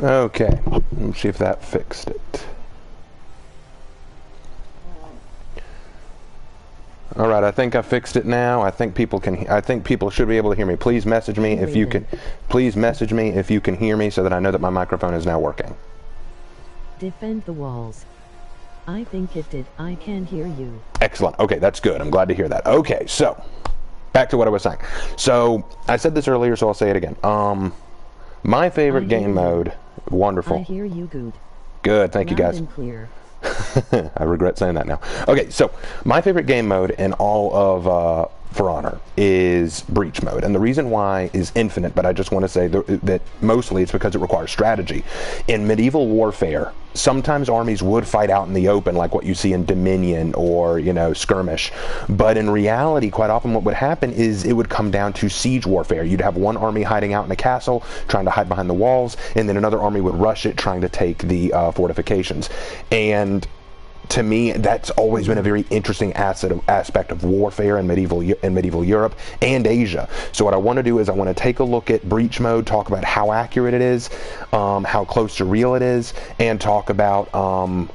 Okay, let's see if that fixed it. All right, I think I fixed it now. I think people should be able to hear me. Please message me if you can. Please message me if you can hear me, so that I know that my microphone is now working. Defend the walls. I think it did. I can hear you. Excellent. Okay, that's good. I'm glad to hear that. Okay, so back to what I was saying. So I said this earlier, so I'll say it again. My favorite game mode. Wonderful. I hear you good. Good. Thank you, guys. Loud and clear. I regret saying that now. Okay, so my favorite game mode in all of For Honor is Breach mode, and the reason why is infinite, but I just want to say that mostly it's because it requires strategy. In medieval warfare, sometimes armies would fight out in the open like what you see in Dominion or, you know, skirmish, but in reality, quite often what would happen is it would come down to siege warfare. You'd have one army hiding out in a castle, trying to hide behind the walls, and then another army would rush it, trying to take the fortifications. And to me, that's always been a very interesting aspect of warfare in medieval Europe and Asia. So what I want to do is I want to take a look at Breach mode, talk about how accurate it is, how close to real it is, and talk about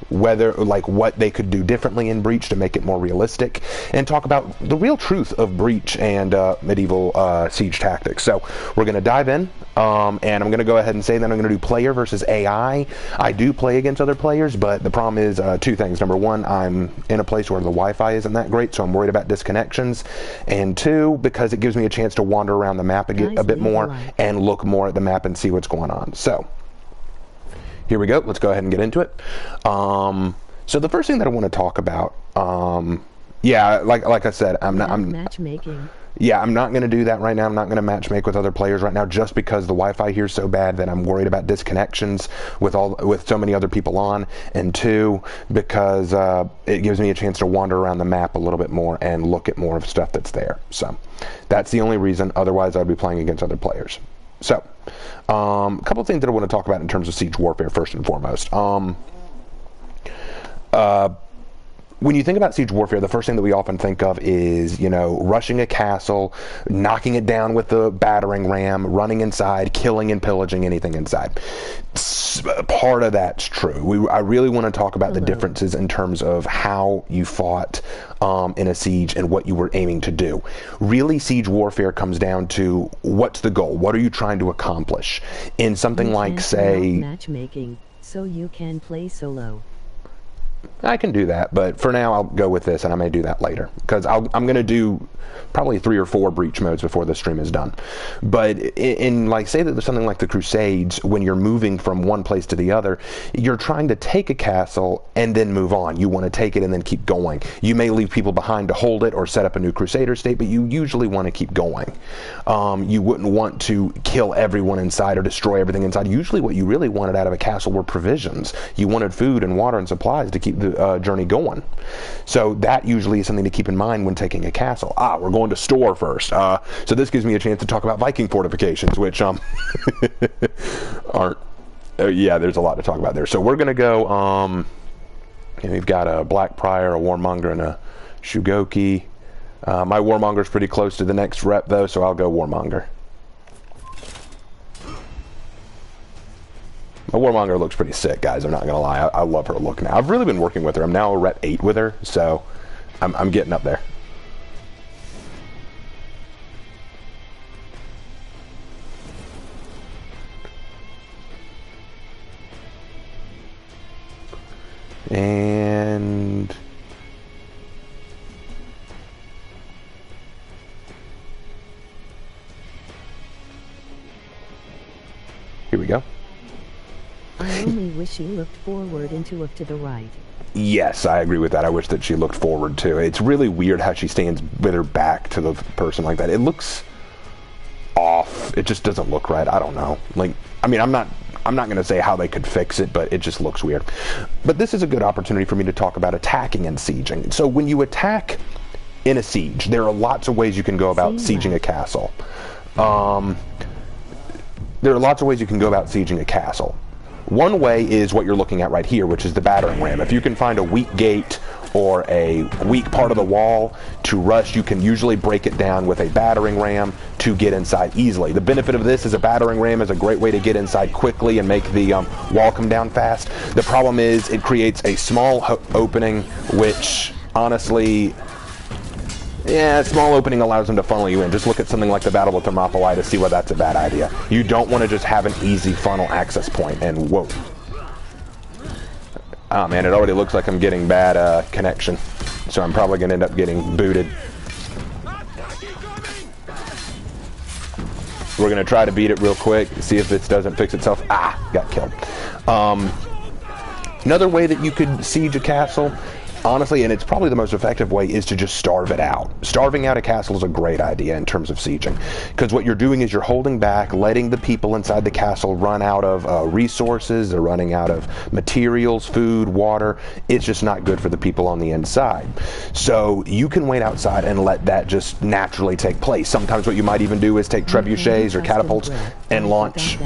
what they could do differently in Breach to make it more realistic, and talk about the real truth of Breach and medieval siege tactics. So we're going to dive in, and I'm going to go ahead and say that I'm going to do player versus AI. I do play against other players, but the problem is two things. Number one, I'm in a place where the Wi-Fi isn't that great, so I'm worried about disconnections. And two, because it gives me a chance to wander around the map a bit more and look more at the map and see what's going on. So here we go. Let's go ahead and get into it. So the first thing that I want to talk about, yeah, like I said, I'm matchmaking. Yeah, I'm not going to do that right now. I'm not going to matchmake with other players right now, just because the Wi-Fi here is so bad that I'm worried about disconnections with so many other people on, and two, because it gives me a chance to wander around the map a little bit more and look at more of stuff that's there. So that's the only reason. Otherwise, I'd be playing against other players. So a couple of things that I want to talk about in terms of siege warfare first and foremost. When you think about siege warfare, the first thing that we often think of is, you know, rushing a castle, knocking it down with the battering ram, running inside, killing and pillaging anything inside. Part of that's true. I really want to talk about the differences in terms of how you fought in a siege and what you were aiming to do. Really, siege warfare comes down to what's the goal? What are you trying to accomplish? In something like, say, matchmaking, so you can play solo. I can do that, but for now I'll go with this, and I may do that later, because I'm going to do probably 3 or 4 breach modes before the stream is done. But in like, say that there's something like the Crusades, when you're moving from one place to the other, you're trying to take a castle and then move on. You want to take it and then keep going. You may leave people behind to hold it or set up a new Crusader state, but you usually want to keep going. You wouldn't want to kill everyone inside or destroy everything inside. Usually what you really wanted out of a castle were provisions. You wanted food and water and supplies to keep the journey going. So that usually is something to keep in mind when taking a castle. We're going to store first. So this gives me a chance to talk about Viking fortifications, which aren't. Yeah, there's a lot to talk about there. So we're going to go. We've got a Black Prior, a Warmonger, and a Shugoki. My Warmonger's pretty close to the next rep, though, so I'll go Warmonger. My Warmonger looks pretty sick, guys. I'm not going to lie. I love her look now. I've really been working with her. I'm now a rep 8 with her, so I'm getting up there. And here we go. I only wish she looked forward and to the right. Yes, I agree with that. I wish that she looked forward too. It's really weird how she stands with her back to the person like that. It looks off. It just doesn't look right. I don't know. Like, I mean, I'm not going to say how they could fix it, but it just looks weird. But this is a good opportunity for me to talk about attacking and sieging. So when you attack in a siege, there are lots of ways you can go about sieging a castle. There are lots of ways you can go about sieging a castle. One way is what you're looking at right here, which is the battering ram. If you can find a weak gate or a weak part of the wall to rush, you can usually break it down with a battering ram to get inside easily. The benefit of this is a battering ram is a great way to get inside quickly and make the wall come down fast. The problem is it creates a small opening, which honestly, yeah, a small opening allows them to funnel you in. Just look at something like the Battle of Thermopylae to see why that's a bad idea. You don't want to just have an easy funnel access point, and whoa. Oh man, it already looks like I'm getting bad connection, so I'm probably going to end up getting booted. We're going to try to beat it real quick, see if this doesn't fix itself. Ah, got killed. Another way that you could siege a castle, honestly, and it's probably the most effective way, is to just starve it out. Starving out a castle is a great idea in terms of sieging, because what you're doing is you're holding back, letting the people inside the castle run out of resources, they're running out of materials, food, water. It's just not good for the people on the inside. So you can wait outside and let that just naturally take place. Sometimes what you might even do is take trebuchets or catapults and launch,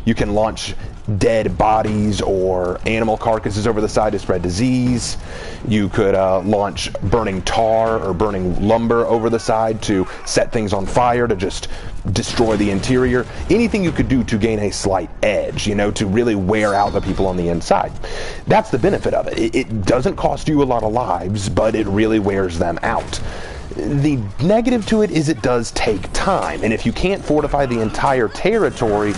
you can launch dead bodies or animal carcasses over the side to spread disease. You could launch burning tar or burning lumber over the side to set things on fire to just destroy the interior. Anything you could do to gain a slight edge, you know, to really wear out the people on the inside. That's the benefit of it. It doesn't cost you a lot of lives, but it really wears them out. The negative to it is it does take time, and if you can't fortify the entire territory,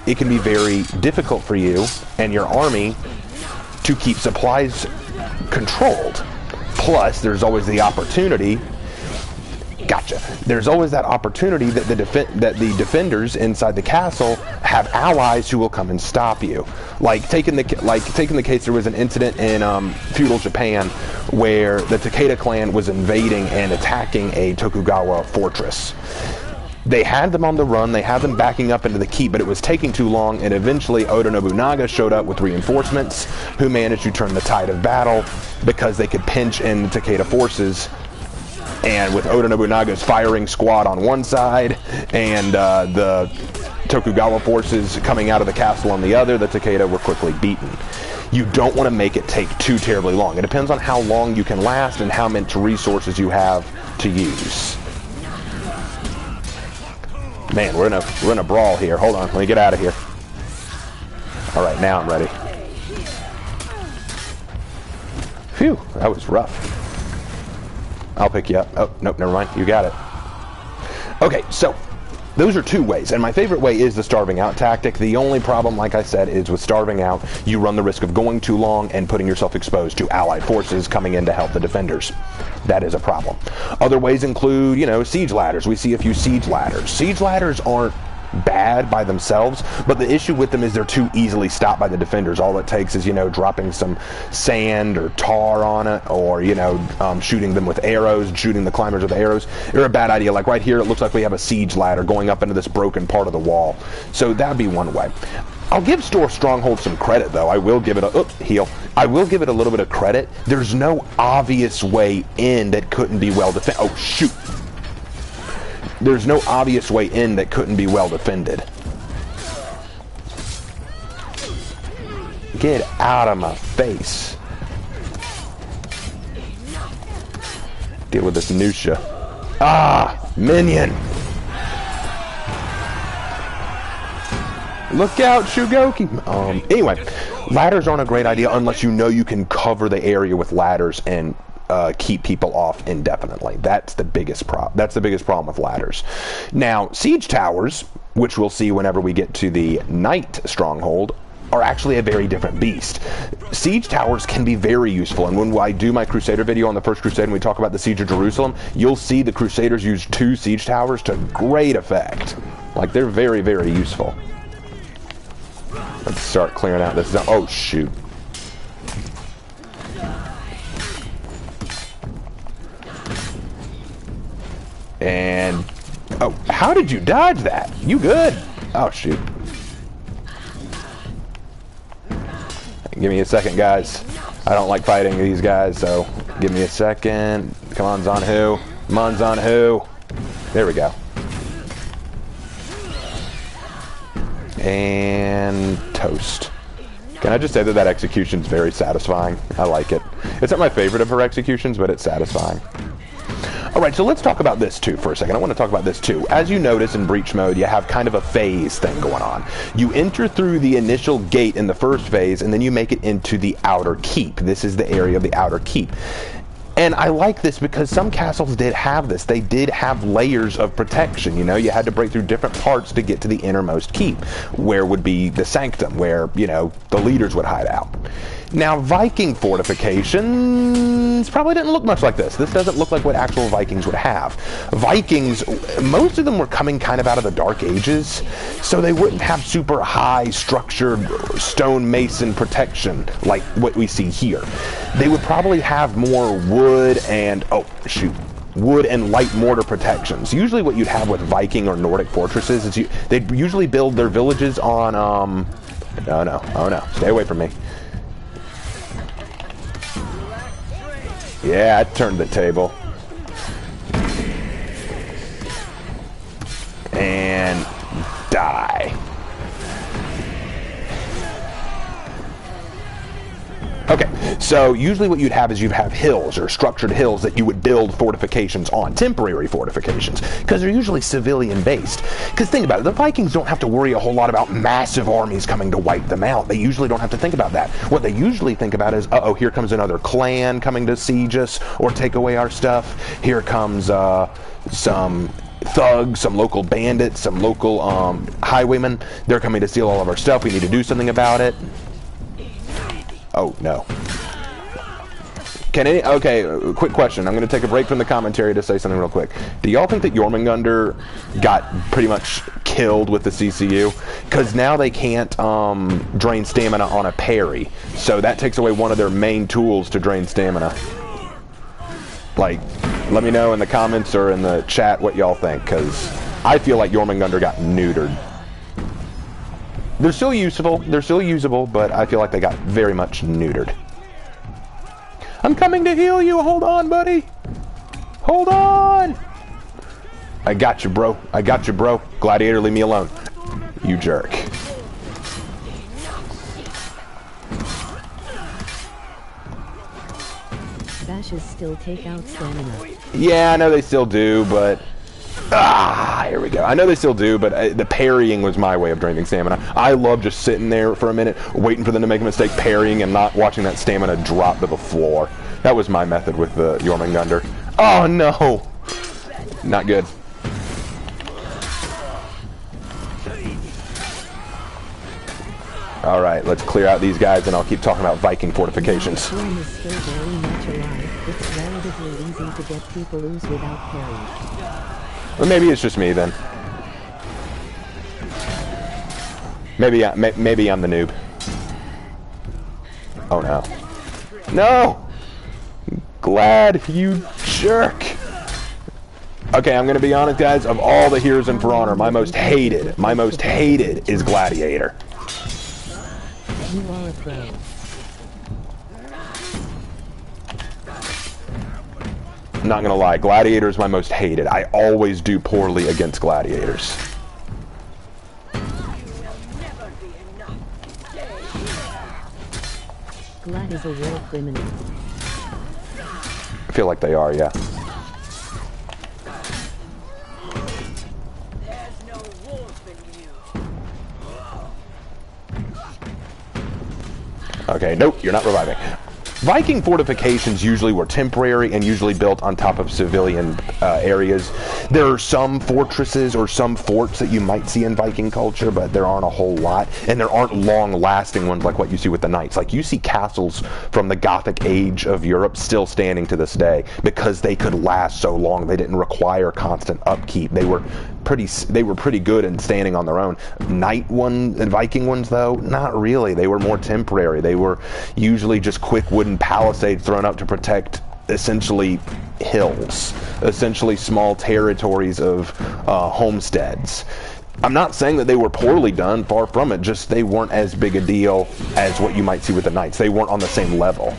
it can be very difficult for you and your army to keep supplies controlled. Plus, there's always the opportunity. Gotcha. There's always that opportunity that the defenders inside the castle have allies who will come and stop you. Like taking the case, there was an incident in feudal Japan where the Takeda clan was invading and attacking a Tokugawa fortress. They had them on the run, they had them backing up into the keep, but it was taking too long, and eventually Oda Nobunaga showed up with reinforcements who managed to turn the tide of battle because they could pinch in the Takeda forces. And with Oda Nobunaga's firing squad on one side and the Tokugawa forces coming out of the castle on the other, the Takeda were quickly beaten. You don't want to make it take too terribly long. It depends on how long you can last and how much resources you have to use. Man, we're in a brawl here. Hold on, let me get out of here. All right, now I'm ready. Phew, that was rough. I'll pick you up. Oh, nope, never mind. You got it. Okay, so those are two ways, and my favorite way is the starving out tactic. The only problem, like I said, is with starving out, you run the risk of going too long and putting yourself exposed to allied forces coming in to help the defenders. That is a problem. Other ways include, you know, siege ladders. We see a few siege ladders. Siege ladders aren't bad by themselves, but the issue with them is they're too easily stopped by the defenders. All it takes is, you know, dropping some sand or tar on it, or, you know, shooting them with arrows, shooting the climbers with arrows. They're a bad idea. Like right here, it looks like we have a siege ladder going up into this broken part of the wall. So that would be one way. I'll give Store Stronghold some credit, though. I will give it a heal. I will give it a little bit of credit. There's no obvious way in that couldn't be well defended. Oh shoot! There's no obvious way in that couldn't be well defended. Get out of my face! Deal with this minutia. Ah, minion! Look out, Shugoki! Anyway, ladders aren't a great idea unless you know you can cover the area with ladders and keep people off indefinitely. That's the biggest problem with ladders. Now, siege towers, which we'll see whenever we get to the Knight Stronghold, are actually a very different beast. Siege towers can be very useful, and when I do my Crusader video on the First Crusade and we talk about the Siege of Jerusalem, you'll see the Crusaders use 2 siege towers to great effect. Like, they're very, very useful. Let's start clearing out this zone. Oh, shoot. And, oh, how did you dodge that? You good? Oh, shoot. Give me a second, guys. I don't like fighting these guys, so give me a second. Come on, Zanhu. Come on, Zanhu. There we go. And toast. Can I just say that execution is very satisfying? I like it. It's not my favorite of her executions, but it's satisfying. Alright, so let's talk about this too for a second. I want to talk about this too. As you notice in Breach mode, you have kind of a phase thing going on. You enter through the initial gate in the first phase, and then you make it into the outer keep. This is the area of the outer keep. And I like this because some castles did have this. They did have layers of protection, you know? You had to break through different parts to get to the innermost keep, where would be the sanctum, where, you know, the leaders would hide out. Now, Viking fortifications probably didn't look much like this. This doesn't look like what actual Vikings would have. Vikings, most of them were coming kind of out of the Dark Ages, so they wouldn't have super high structured stone mason protection like what we see here. They would probably have more wood and, wood and light mortar protections. Usually what you'd have with Viking or Nordic fortresses is they'd usually build their villages on, no, stay away from me. Yeah, I turned the table. And die. Okay, so usually what you'd have is you'd have hills or structured hills that you would build fortifications on, temporary fortifications, because they're usually civilian based. Because think about it, the Vikings don't have to worry a whole lot about massive armies coming to wipe them out. They usually don't have to think about that. What they usually think about is, uh-oh, here comes another clan coming to siege us or take away our stuff. Here comes some thugs, some local bandits, some local highwaymen. They're coming to steal all of our stuff. We need to do something about it. Oh, no. Okay, quick question. I'm going to take a break from the commentary to say something real quick. Do y'all think that Jormungandr got pretty much killed with the CCU? Because now they can't drain stamina on a parry. So that takes away one of their main tools to drain stamina. Like, let me know in the comments or in the chat what y'all think, because I feel like Jormungandr got neutered. They're still usable, but I feel like they got very much neutered. I'm coming to heal you, hold on, buddy! Hold on! I got you, bro. I got you, bro. Gladiator, leave me alone. You jerk. Bashes still take out stamina. Yeah, I know they still do, but... here we go. I know they still do, but the parrying was my way of draining stamina. I love just sitting there for a minute, waiting for them to make a mistake, parrying, and not watching that stamina drop to the floor. That was my method with the Jormungandr. Oh, no! Not good. Alright, let's clear out these guys, and I'll keep talking about Viking fortifications. The storm is still very much alive. It's relatively easy to get people loose without parry. Well, maybe it's just me then. Maybe I'm the noob. Oh no. No! Glad, you jerk! Okay, I'm gonna be honest, guys. Of all the heroes in For Honor, my most hated is Gladiator. You are a pro. I'm not gonna lie, Gladiator is my most hated. I always do poorly against Gladiators. Glad is a war criminal. I feel like they are, yeah. Okay, nope, you're not reviving. Viking fortifications usually were temporary and usually built on top of civilian areas. There are some fortresses or some forts that you might see in Viking culture, but there aren't a whole lot, and there aren't long-lasting ones like what you see with the knights. Like, you see castles from the Gothic age of Europe still standing to this day because they could last so long. They didn't require constant upkeep. They were pretty good in standing on their own. Viking ones, though, not really. They were more temporary. They were usually just quick wooden palisades thrown up to protect essentially hills, essentially small territories of homesteads. I'm not saying that they were poorly done, far from it, just they weren't as big a deal as what you might see with the knights. They weren't on the same level.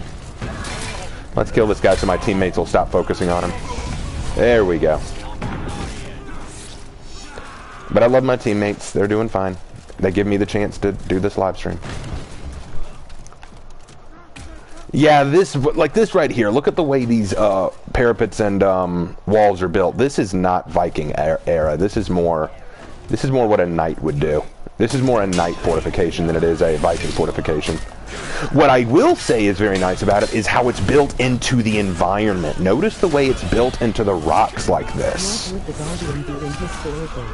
Let's kill this guy so my teammates will stop focusing on him. There we go. But I love my teammates. They're doing fine. They give me the chance to do this live stream. Yeah, this like this right here. Look at the way these parapets and walls are built. This is not Viking era. This is more what a knight would do. This is more a knight fortification than it is a Viking fortification. What I will say is very nice about it is how it's built into the environment. Notice the way it's built into the rocks like this. What would the Guardian do in historical?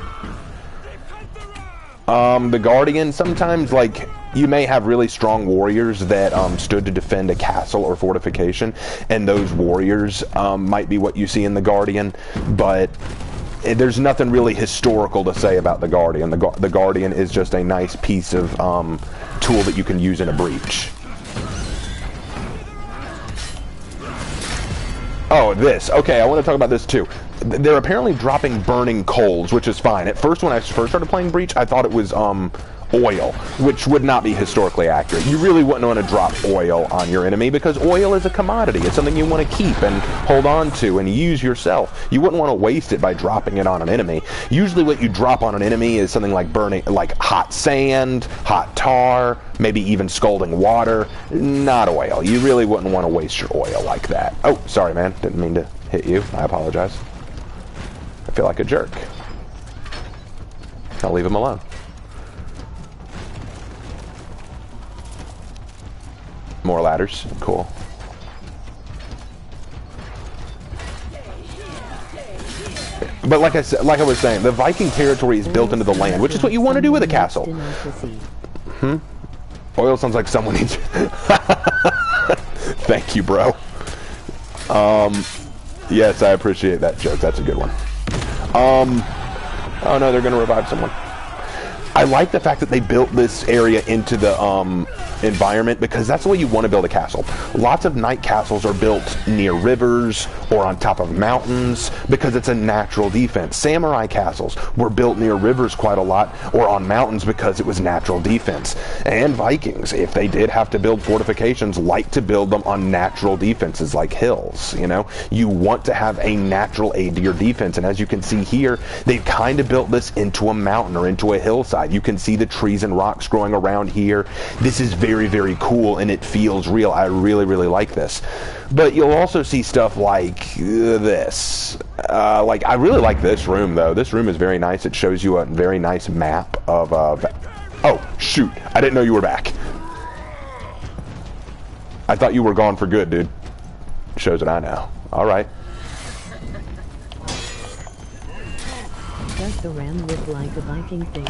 The Guardian, sometimes, like, you may have really strong warriors that stood to defend a castle or fortification, and those warriors might be what you see in the Guardian, but there's nothing really historical to say about the Guardian. The Guardian is just a nice piece of tool that you can use in a breach. Oh, this. Okay, I want to talk about this too. They're apparently dropping burning coals, which is fine. At first, when I first started playing Breach, I thought it was oil, which would not be historically accurate. You really wouldn't want to drop oil on your enemy because oil is a commodity. It's something you want to keep and hold on to and use yourself. You wouldn't want to waste it by dropping it on an enemy. Usually what you drop on an enemy is something like like hot sand, hot tar, maybe even scalding water, not oil. You really wouldn't want to waste your oil like that. Oh, sorry, man. Didn't mean to hit you. I apologize. I feel like a jerk. I'll leave him alone. More ladders. Cool. But like I was saying, the Viking territory is built into the land, which is what you want to do with a castle. Oil sounds like someone needs... Thank you, bro. Yes, I appreciate that joke. That's a good one. Oh no, they're going to revive someone. I like the fact that they built this area into the environment because that's the way you want to build a castle. Lots of knight castles are built near rivers or on top of mountains because it's a natural defense. Samurai castles were built near rivers quite a lot or on mountains because it was natural defense. And Vikings, if they did have to build fortifications, like to build them on natural defenses like hills. You know, you want to have a natural aid to your defense, and as you can see here, they've kind of built this into a mountain or into a hillside. You can see the trees and rocks growing around here. This is very, very cool, and it feels real. I really, really like this. But you'll also see stuff like this. Like, I really like this room, though. This room is very nice. It shows you a very nice map of... oh, shoot. I didn't know you were back. I thought you were gone for good, dude. Shows that I know. All right. Does the ram look like a Viking thing?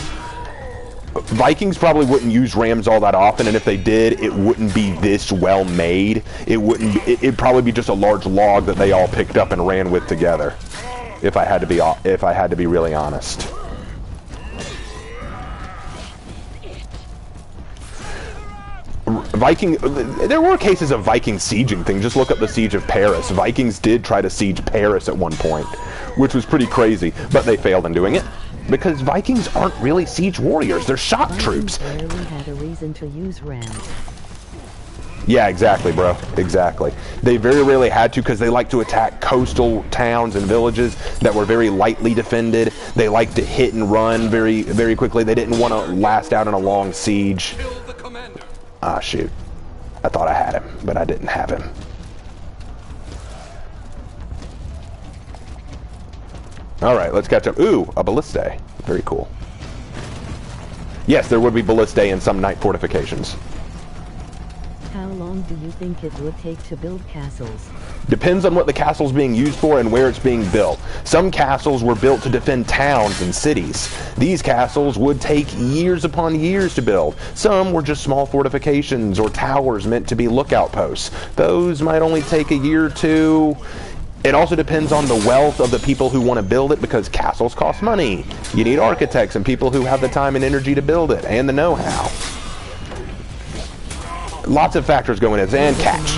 Vikings probably wouldn't use rams all that often, and if they did, it wouldn't be this well made. It'd probably be just a large log that they all picked up and ran with together. If I had to be really honest. There were cases of Viking sieging things. Just look up the siege of Paris. Vikings did try to siege Paris at one point, which was pretty crazy, but they failed in doing it. Because Vikings aren't really siege warriors, they're shock troops. Vikings rarely had a reason to use rams. Yeah, exactly, bro. Exactly. They very rarely had to because they like to attack coastal towns and villages that were very lightly defended. They like to hit and run very, very quickly. They didn't want to last out in a long siege. Ah, shoot. I thought I had him, but I didn't have him. Alright, let's catch up. Ooh, a ballistae. Very cool. Yes, there would be ballistae in some knight fortifications. How long do you think it would take to build castles? Depends on what the castle's being used for and where it's being built. Some castles were built to defend towns and cities. These castles would take years upon years to build. Some were just small fortifications or towers meant to be lookout posts. Those might only take a year or two. It also depends on the wealth of the people who want to build it because castles cost money. You need architects and people who have the time and energy to build it and the know-how. Lots of factors go into this, and catch.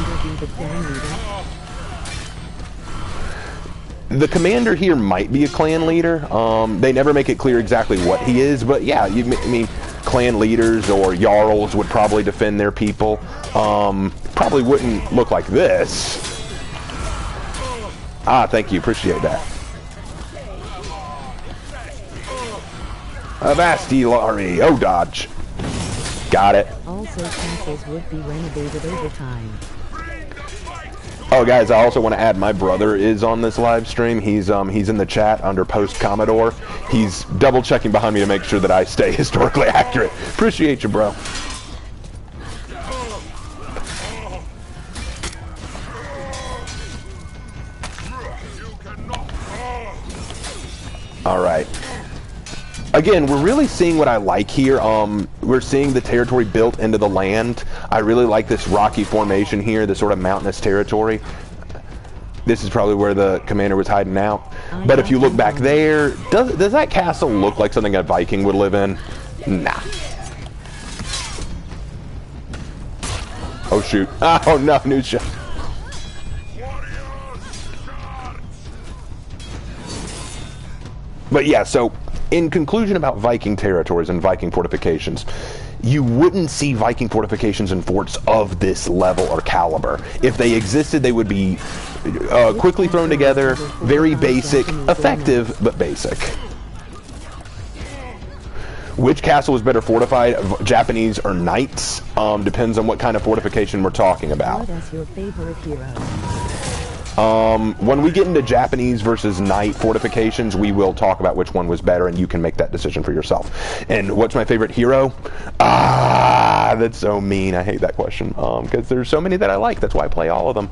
The commander here might be a clan leader. They never make it clear exactly what he is, but yeah, I mean, clan leaders or jarls would probably defend their people. Probably wouldn't look like this. Ah, thank you. Appreciate that. Avasti Lari. Oh, dodge. Got it. Also, castles would be renovated over time. Oh, guys, I also want to add my brother is on this live stream. He's in the chat under Post Commodore. He's double checking behind me to make sure that I stay historically accurate. Appreciate you, bro. All right. Again, we're really seeing what I like here. We're seeing the territory built into the land. I really like this rocky formation here, this sort of mountainous territory. This is probably where the commander was hiding out. But if you look back there, does that castle look like something a Viking would live in? Nah. Oh shoot. Oh no, new shot. But yeah, so in conclusion about Viking territories and Viking fortifications, you wouldn't see Viking fortifications and forts of this level or caliber. If they existed, they would be quickly thrown together, very basic, effective, but basic. Which castle is better fortified, Japanese or knights? Depends on what kind of fortification we're talking about. What is your favorite hero? When we get into Japanese versus knight fortifications, we will talk about which one was better, and you can make that decision for yourself. And what's my favorite hero? That's so mean. I hate that question, because there's so many that I like. That's why I play all of them.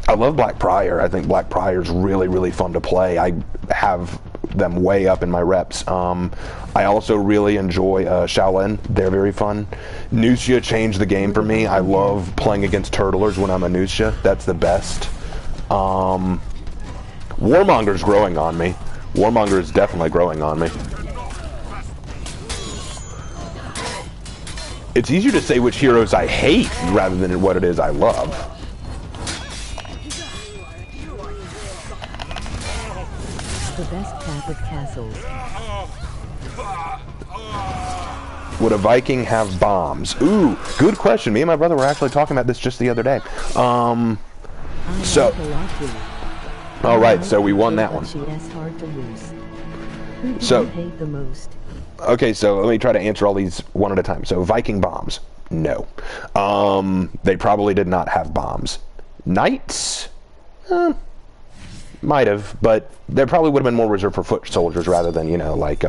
I love Black Prior. I think Black Prior is really, really fun to play. I have them way up in my reps. I also really enjoy Shaolin. They're very fun. Nusha changed the game for me. I love playing against turtlers when I'm a Nusha. That's the best. Warmonger's growing on me. Warmonger is definitely growing on me. It's easier to say which heroes I hate rather than what it is I love. The best path of castles. Would a Viking have bombs? Ooh, good question. Me and my brother were actually talking about this just the other day. So, all right, so we won that one. So, hate the most? Okay, so let me try to answer all these one at a time. So, Viking bombs, no. They probably did not have bombs. Knights, might have, but they probably would have been more reserved for foot soldiers rather than, you know, like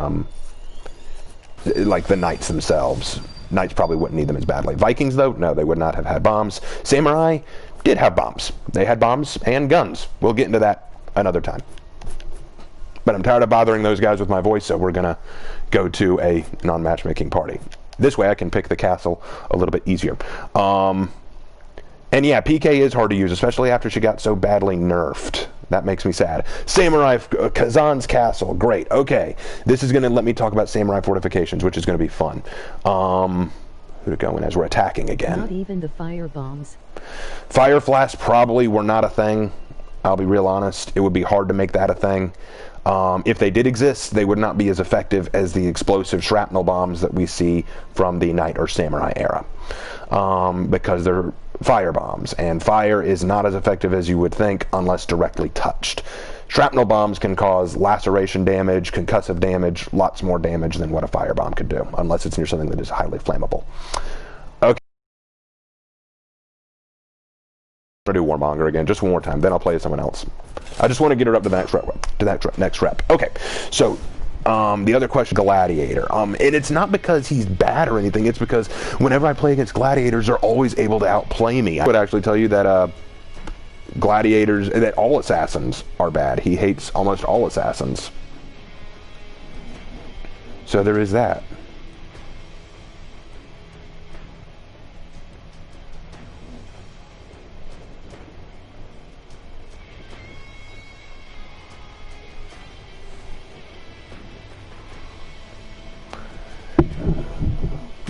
the knights themselves. Knights probably wouldn't need them as badly. Vikings, though, no, they would not have had bombs. Samurai did have bombs. They had bombs and guns. We'll get into that another time. But I'm tired of bothering those guys with my voice, so we're going to go to a non-matchmaking party. This way I can pick the castle a little bit easier. And yeah, PK is hard to use, especially after she got so badly nerfed. That makes me sad. Samurai, Kazan's castle, great. Okay, this is going to let me talk about samurai fortifications, which is going to be fun. Who to go in as we're attacking again? Not even the fire bombs. Fire flasks probably were not a thing. I'll be real honest. It would be hard to make that a thing. If they did exist, they would not be as effective as the explosive shrapnel bombs that we see from the knight or samurai era, because they're fire bombs, and fire is not as effective as you would think unless directly touched. Shrapnel bombs can cause laceration damage, concussive damage, lots more damage than what a fire bomb could do, unless it's near something that is highly flammable. Okay. I'll do Warmonger again, just one more time, then I'll play as someone else. I just want to get her up to the next rep. Okay, so the other question, Gladiator. And it's not because he's bad or anything, it's because whenever I play against Gladiators, they're always able to outplay me. I would actually tell you that Gladiators, that all assassins are bad. He hates almost all assassins. So there is that.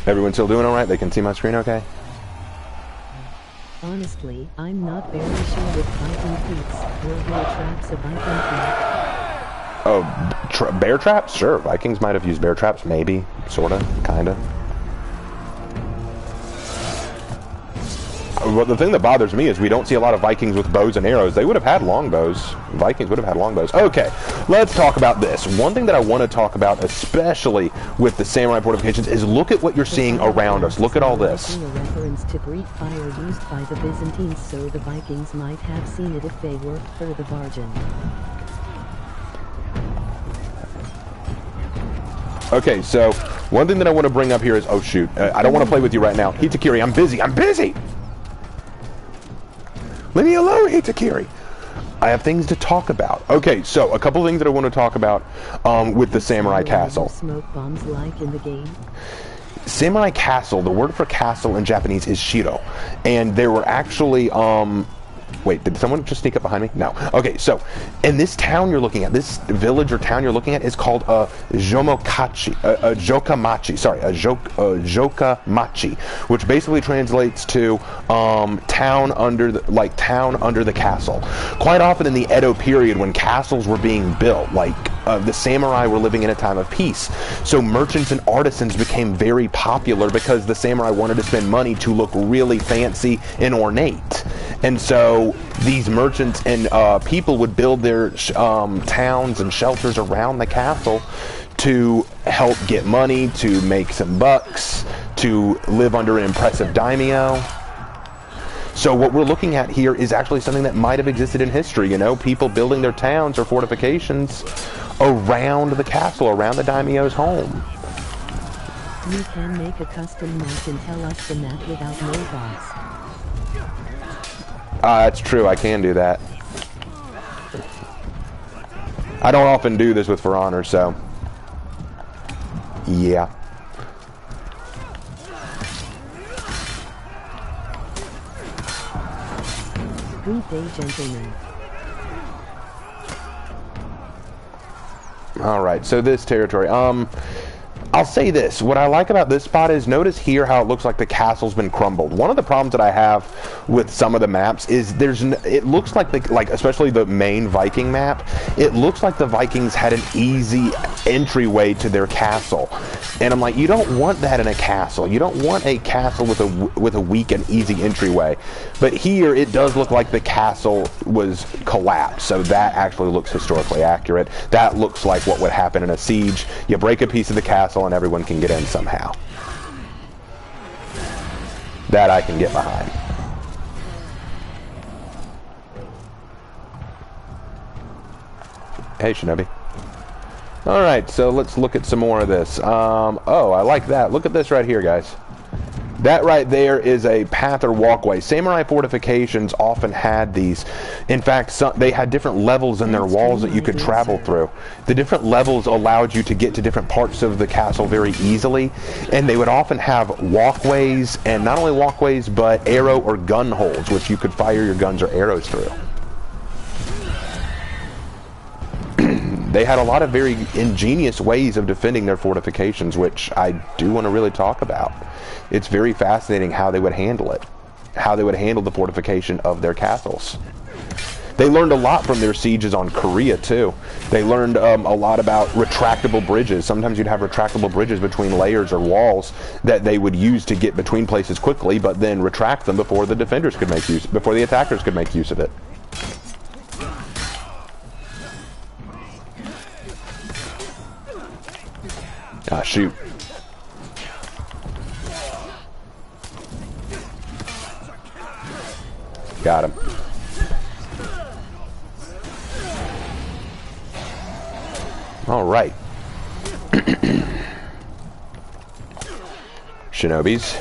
Everyone still doing all right? They can see my screen okay? Honestly, I'm not very sure with Viking feats. Were there traps a Viking feat? Oh, bear traps? Sure, Vikings might have used bear traps, maybe, sorta, kinda. Well, the thing that bothers me is we don't see a lot of Vikings with bows and arrows. They would have had longbows. Vikings would have had longbows. Okay, let's talk about this. One thing that I want to talk about, especially with the samurai fortifications, is look at what you're seeing around us. Look at all this. A reference to Greek fire used by the Byzantines, so the Vikings might have seen it if they worked for the Bargain. Okay, so one thing that I want to bring up here is, oh shoot, I don't want to play with you right now. Hitakiri, I'm busy. I'm busy! Leave me alone, Hitakiri. I have things to talk about. Okay, so a couple things that I want to talk about with the Samurai Castle. Smoke bombs like in the game? Samurai Castle, the word for castle in Japanese is shiro. And there were actually, wait, did someone just sneak up behind me? No. Okay, so, in this town you're looking at, this village or town you're looking at is called Jokamachi, Jokamachi, which basically translates to town under the castle. Quite often in the Edo period, when castles were being built, the samurai were living in a time of peace. So merchants and artisans became very popular because the samurai wanted to spend money to look really fancy and ornate. And so these merchants and people would build their towns and shelters around the castle to help get money, to make some bucks, to live under an impressive daimyo. So what we're looking at here is actually something that might have existed in history, you know, people building their towns or fortifications around the castle, around the daimyo's home. You can make a custom map and tell us the map without robots. That's true, I can do that. I don't often do this with For Honor, so yeah. Good day, gentlemen. Alright, so this territory, I'll say this. What I like about this spot is, notice here how it looks like the castle's been crumbled. One of the problems that I have with some of the maps is it looks like especially the main Viking map, it looks like the Vikings had an easy entryway to their castle. And I'm like, you don't want that in a castle. You don't want a castle with a weak and easy entryway. But here it does look like the castle was collapsed. So that actually looks historically accurate. That looks like what would happen in a siege. You break a piece of the castle and everyone can get in somehow. That I can get behind. Hey, Shinobi. Alright, so let's look at some more of this. Oh, I like that. Look at this right here, guys. That right there is a path or walkway. Samurai fortifications often had these. In fact, they had different levels in their walls that you could travel through. The different levels allowed you to get to different parts of the castle very easily. And they would often have walkways, and not only walkways, but arrow or gun holes, which you could fire your guns or arrows through. They had a lot of very ingenious ways of defending their fortifications, which I do want to really talk about. It's very fascinating how they would handle it, how they would handle the fortification of their castles. They learned a lot from their sieges on Korea, too. They learned a lot about retractable bridges. Sometimes you'd have retractable bridges between layers or walls that they would use to get between places quickly, but then retract them before the defenders could make use, before the attackers could make use of it. Ah, shoot. Got him. All right. Shinobis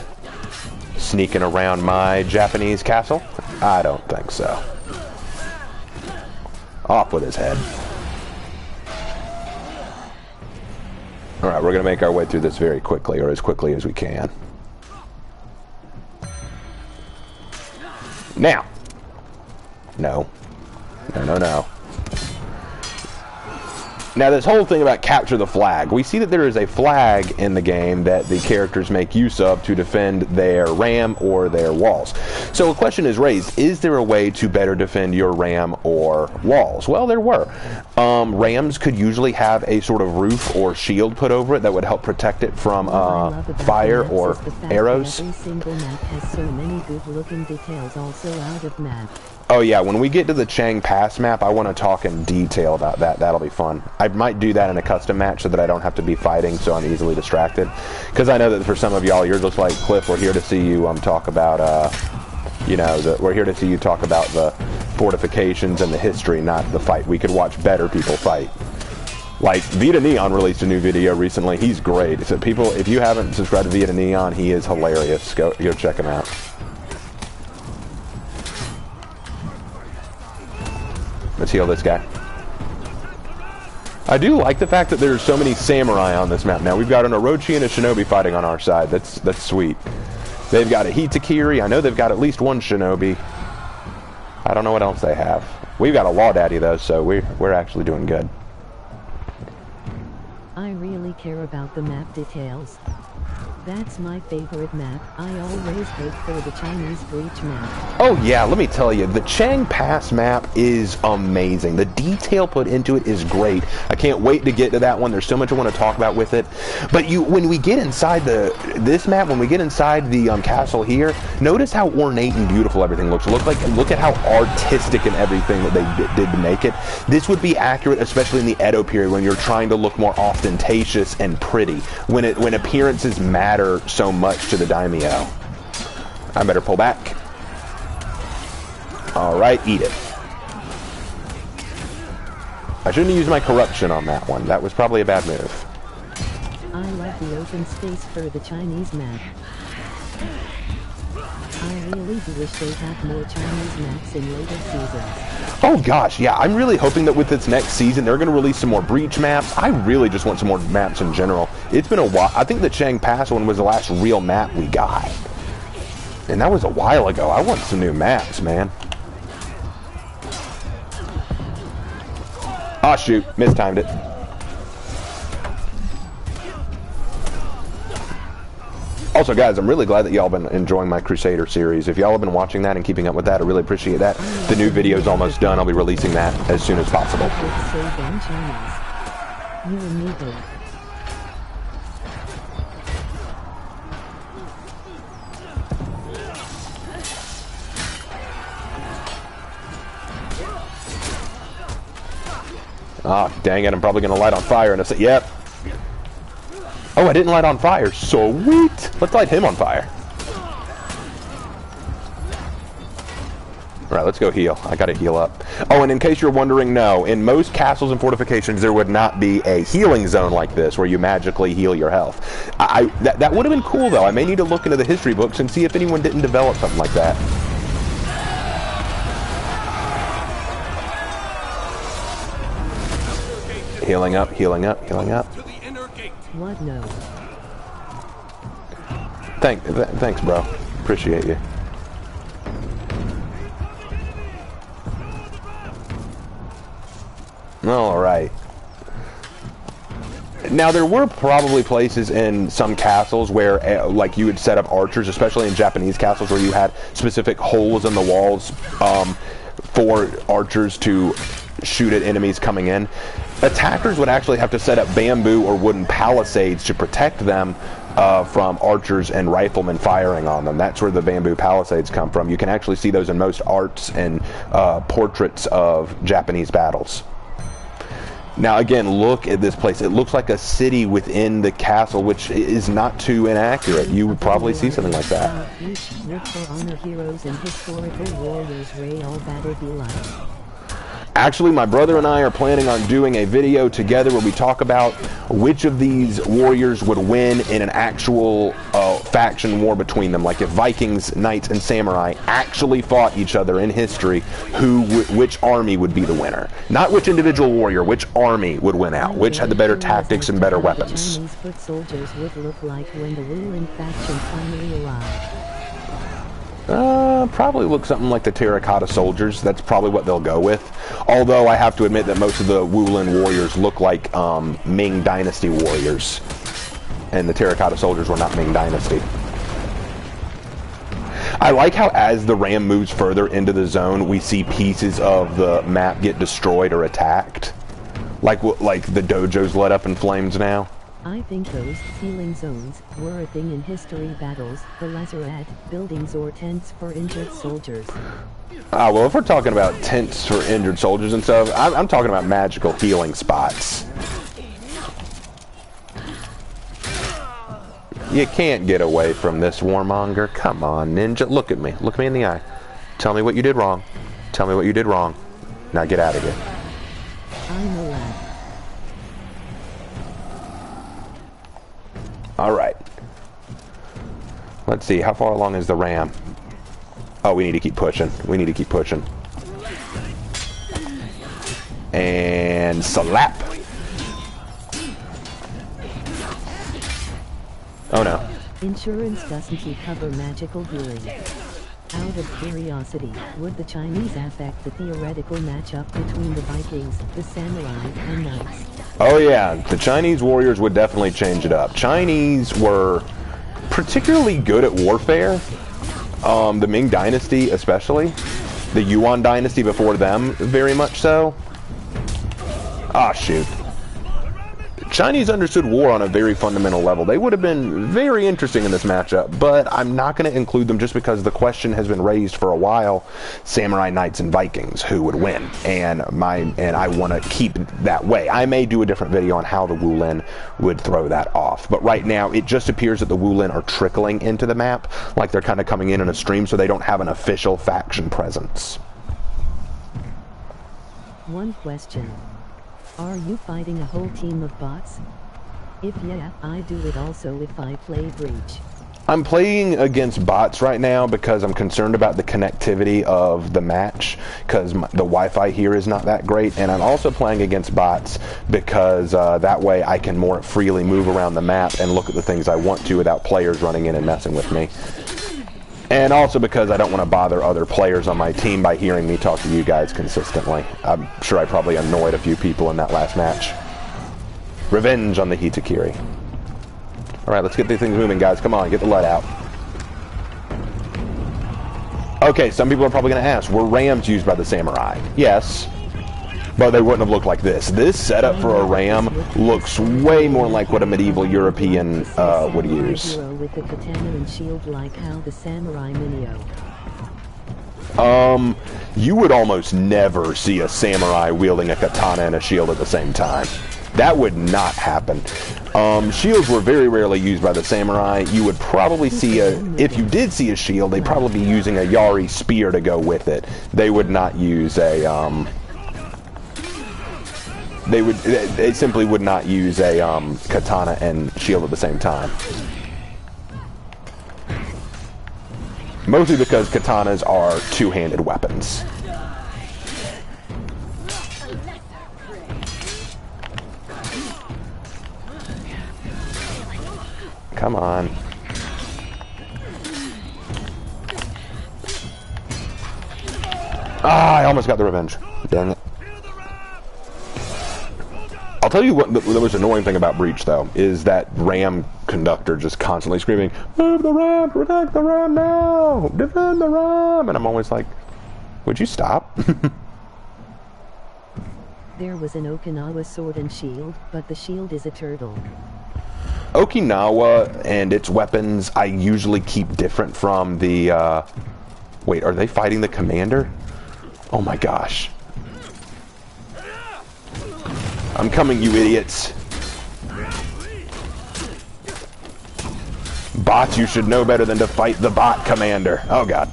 sneaking around my Japanese castle? I don't think so. Off with his head. Alright, we're going to make our way through this very quickly, or as quickly as we can. Now. No. No, no, no. Now, this whole thing about capture the flag, we see that there is a flag in the game that the characters make use of to defend their ram or their walls. So a question is raised, is there a way to better defend your ram or walls? Well, there were. Rams could usually have a sort of roof or shield put over it that would help protect it from fire or arrows. Every single map has so many good-looking details also out of map. Oh yeah, when we get to the Chang Pass map, I want to talk in detail about that. That'll be fun. I might do that in a custom match so that I don't have to be fighting, so I'm easily distracted. Because I know that for some of y'all, you're just like, Cliff, we're here to see you talk about, we're here to see you talk about the fortifications and the history, not the fight. We could watch better people fight. Like, Vita Neon released a new video recently. He's great. So people, if you haven't subscribed to Vita Neon, he is hilarious. Go check him out. Let's heal this guy. I do like the fact that there's so many samurai on this map now. We've got an Orochi and a shinobi fighting on our side. That's sweet. They've got a Hitakiri. I know they've got at least one shinobi. I don't know what else they have. We've got a Law Daddy though, so we're actually doing good. I really care about the map details. That's my favorite map. I always hope for the Chinese Breach map. Oh yeah, let me tell you, the Chang Pass map is amazing. The detail put into it is great. I can't wait to get to that one. There's so much I want to talk about with it. But when we get inside this map, when we get inside the castle here, notice how ornate and beautiful everything looks. Look at how artistic and everything that they did to make it. This would be accurate, especially in the Edo period when you're trying to look more ostentatious and pretty. When appearances matter so much to the daimyo. I better pull back. Alright, eat it. I shouldn't have used my corruption on that one. That was probably a bad move. I love the open space for the Chinese map. I really do wish they had more Chinese maps in later seasons. Oh gosh, yeah, I'm really hoping that with this next season they're going to release some more Breach maps. I really just want some more maps in general. It's been a while. I think the Chang Pass one was the last real map we got. And that was a while ago. I want some new maps, man. Ah, shoot, mistimed it. Also, guys, I'm really glad that y'all been enjoying my Crusader series. If y'all have been watching that and keeping up with that, I really appreciate that. The new video's almost done. I'll be releasing that as soon as possible. You and me both. Ah, dang it, I'm probably going to light on fire in a sec. Yep. Oh, I didn't light on fire. Sweet. Let's light him on fire. All right, let's go heal. I got to heal up. Oh, and in case you're wondering, no, in most castles and fortifications, there would not be a healing zone like this where you magically heal your health. That would have been cool, though. I may need to look into the history books and see if anyone didn't develop something like that. Healing up, healing up, healing up. What? No. Thanks, bro. Appreciate you. All right. Now, there were probably places in some castles where, like, you would set up archers, especially in Japanese castles, where you had specific holes in the walls for archers to shoot at enemies coming in. Attackers would actually have to set up bamboo or wooden palisades to protect them from archers and riflemen firing on them. That's where the bamboo palisades come from. You can actually see those in most arts and portraits of Japanese battles. Now again, look at this place. It looks like a city within the castle, which is not too inaccurate. You would probably see something like that. Look for honor heroes and historical warriors. Ray, all that'll be like. Actually, my brother and I are planning on doing a video together where we talk about which of these warriors would win in an actual faction war between them. Like if Vikings, Knights, and Samurai actually fought each other in history, which army would be the winner? Not which individual warrior, which army would win out? Which had the better tactics and better weapons? Chinese foot soldiers would look like when the Wuling faction finally arrived. Probably look something like the Terracotta Soldiers. That's probably what they'll go with. Although I have to admit that most of the Wulin warriors look like Ming Dynasty warriors. And the Terracotta Soldiers were not Ming Dynasty. I like how as the ram moves further into the zone, we see pieces of the map get destroyed or attacked. Like the dojo's lit up in flames now. I think those healing zones were a thing in history battles, the lazaret, buildings or tents for injured soldiers. Ah, well, if we're talking about tents for injured soldiers and stuff, I'm talking about magical healing spots. You can't get away from this, warmonger. Come on, ninja. Look at me. Look me in the eye. Tell me what you did wrong. Tell me what you did wrong. Now get out of here. I'm a lad. All right. Let's see. How far along is the ram? Oh, we need to keep pushing. We need to keep pushing. And slap. Oh no. Insurance doesn't cover magical healing. Out of curiosity, would the Chinese affect the theoretical matchup between the Vikings, the samurai, and knights? Oh yeah, the Chinese warriors would definitely change it up. Chinese were particularly good at warfare. The Ming Dynasty especially. The Yuan Dynasty before them, very much so. Ah, shoot. Chinese understood war on a very fundamental level. They would have been very interesting in this matchup, but I'm not going to include them just because the question has been raised for a while: samurai, knights, and Vikings, who would win? And I want to keep it that way. I may do a different video on how the Wulin would throw that off, but right now it just appears that the Wulin are trickling into the map, like they're kind of coming in a stream, so they don't have an official faction presence. One question. Are you fighting a whole team of bots? If yeah, I do it also if I play Breach. I'm playing against bots right now because I'm concerned about the connectivity of the match, because the Wi-Fi here is not that great, and I'm also playing against bots because that way I can more freely move around the map and look at the things I want to without players running in and messing with me. And also because I don't want to bother other players on my team by hearing me talk to you guys consistently. I'm sure I probably annoyed a few people in that last match. Revenge on the Hitakiri. Alright, let's get these things moving, guys. Come on, get the lead out. Okay, some people are probably going to ask, were rams used by the samurai? Yes. But they wouldn't have looked like this. This setup for a ram looks way more like what a medieval European would use. With the katana and shield like how the samurai Minio. You would almost never see a samurai wielding a katana and a shield at the same time. That would not happen. Shields were very rarely used by the samurai. You would probably see if you did see a shield, they'd probably be using a Yari spear to go with it. They would not use a, they simply would not use a katana and shield at the same time. Mostly because katanas are two-handed weapons. Come on. Ah, I almost got the revenge. Dang it. I'll tell you what the most annoying thing about Breach, though, is that ram conductor just constantly screaming, "Move the ram! Protect the ram now! Defend the ram!" And I'm always like, would you stop? There was an Okinawa sword and shield, but the shield is a turtle. Okinawa and its weapons I usually keep different from the, wait, are they fighting the commander? Oh my gosh. I'm coming, you idiots. Bots, you should know better than to fight the bot commander. Oh god.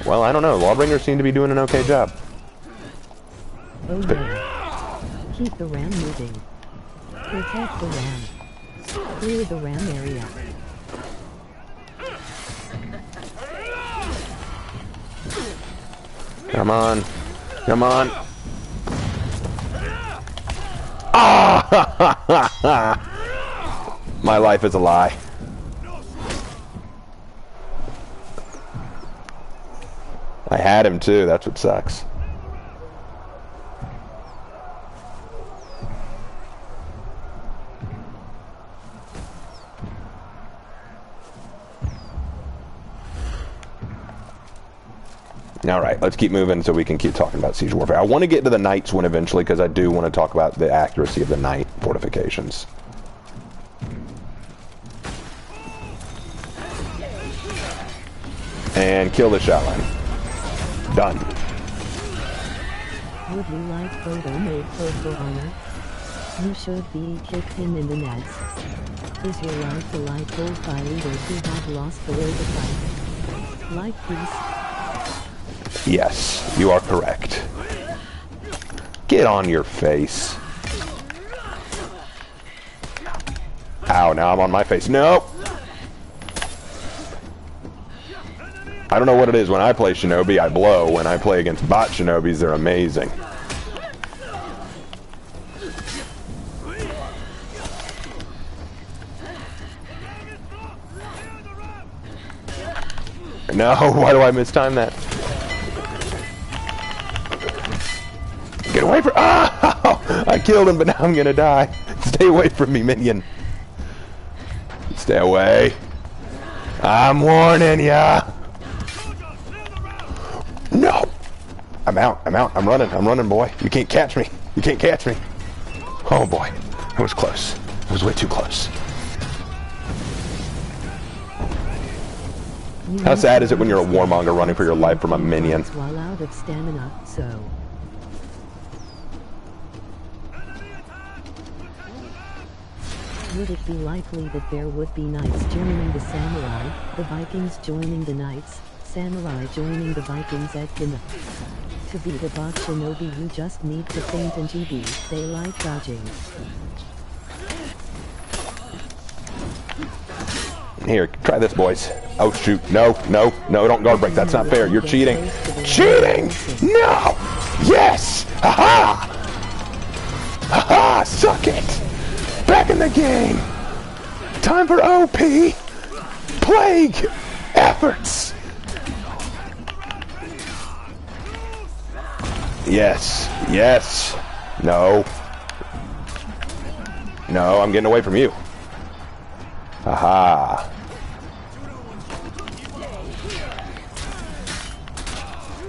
Well, I don't know. Lawbringers seem to be doing an okay job. Oh yeah. Keep the ram moving. Protect the ram. Clear the ram area. Come on. Come on. Ah! My life is a lie. had him too. That's what sucks. All right, let's keep moving so we can keep talking about Siege Warfare. I want to get to the Knights one eventually because I do want to talk about the accuracy of the Knight fortifications. And kill the Shaolin. Done. Would you like photo made for honor? You should be kicked him in the nuts. Is your life a light profile leaders who have lost the will to fight? Like peace? Yes, you are correct. Get on your face. Ow, now I'm on my face. Nope. I don't know what it is. When I play Shinobi, I blow. When I play against bot Shinobis, they're amazing. No, why do I mistime that? Get away from— ah! I killed him, but now I'm gonna die. Stay away from me, minion. Stay away. I'm warning ya. No! I'm out, I'm running, boy. You can't catch me. You can't catch me. Oh boy, it was close. It was way too close. How sad is it when you're a warmonger running for your life from a minion? While out of stamina, so. Would it be likely that there would be knights joining the samurai, the Vikings joining the knights, samurai joining the Vikings at dinner? To be the bot shinobi you just need to feint and GB, they like dodging. Here, try this, boys. Oh shoot, no, don't guard break, that's not fair, you're cheating. Cheating! No! Yes! Ha-ha! Ha-ha! Suck it! Back in the game! Time for OP! Plague! Efforts! Yes, yes. No. No, I'm getting away from you. Aha.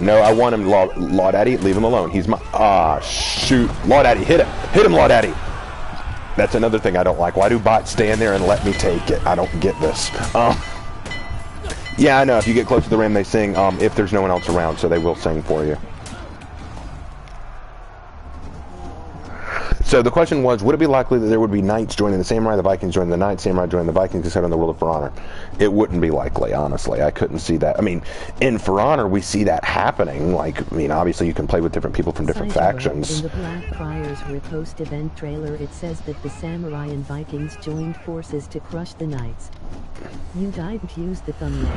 No, I want him, Law Daddy. Leave him alone. He's my— ah, shoot. Law Daddy, hit him. Hit him, Law Daddy. That's another thing I don't like. Why do bots stand there and let me take it? I don't get this. Yeah, I know. If you get close to the rim, they sing if there's no one else around, so they will sing for you. So the question was, would it be likely that there would be knights joining the samurai, the Vikings joining the knights, samurai joining the Vikings, etc. in the world of For Honor? It wouldn't be likely, honestly. I couldn't see that. I mean, in For Honor, we see that happening. Like, I mean, obviously you can play with different people from different factions. In the Black Friars repost event trailer, it says that the samurai and Vikings joined forces to crush the knights. You didn't use the thumbnail.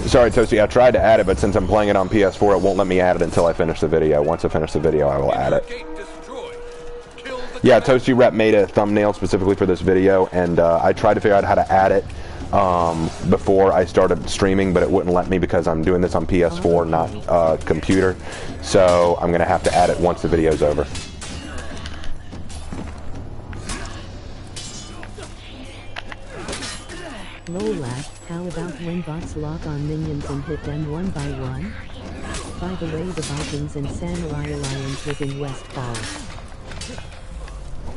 Sorry, Toasty, I tried to add it, but since I'm playing it on PS4, it won't let me add it until I finish the video. Once I finish the video, I will add it. Yeah, Toasty Rep made a thumbnail specifically for this video, and I tried to figure out how to add it before I started streaming, but it wouldn't let me because I'm doing this on PS4, not computer. So I'm going to have to add it once the video's over. Lolak, how about when bots lock on minions and hit them one by one? By the way, the Vikings and Samurai Alliance was in Westfall.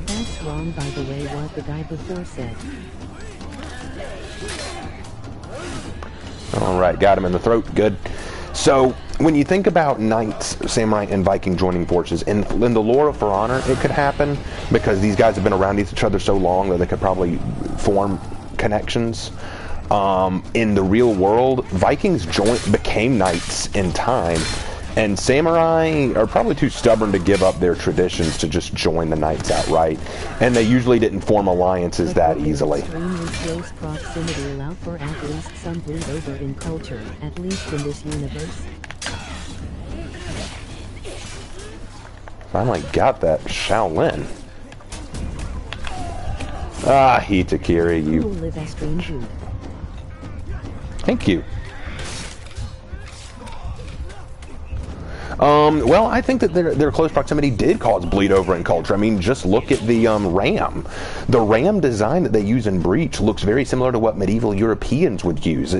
That's wrong, by the way, what the guy before said. Alright, got him in the throat. Good. So, when you think about knights, samurai, and Viking joining forces, in the lore of For Honor, it could happen because these guys have been around each other so long that they could probably form connections. In the real world, Vikings became knights in time, and samurai are probably too stubborn to give up their traditions to just join the knights outright, and they usually didn't form alliances that easily. Extremely close proximity allowed for at least some bleed over in culture, at least in this universe. Finally got that Shaolin. Ah, Hitakiri, you. Thank you. Well, I think that their close proximity did cause bleed over in culture. I mean, just look at the ram. The ram design that they use in Breach looks very similar to what medieval Europeans would use.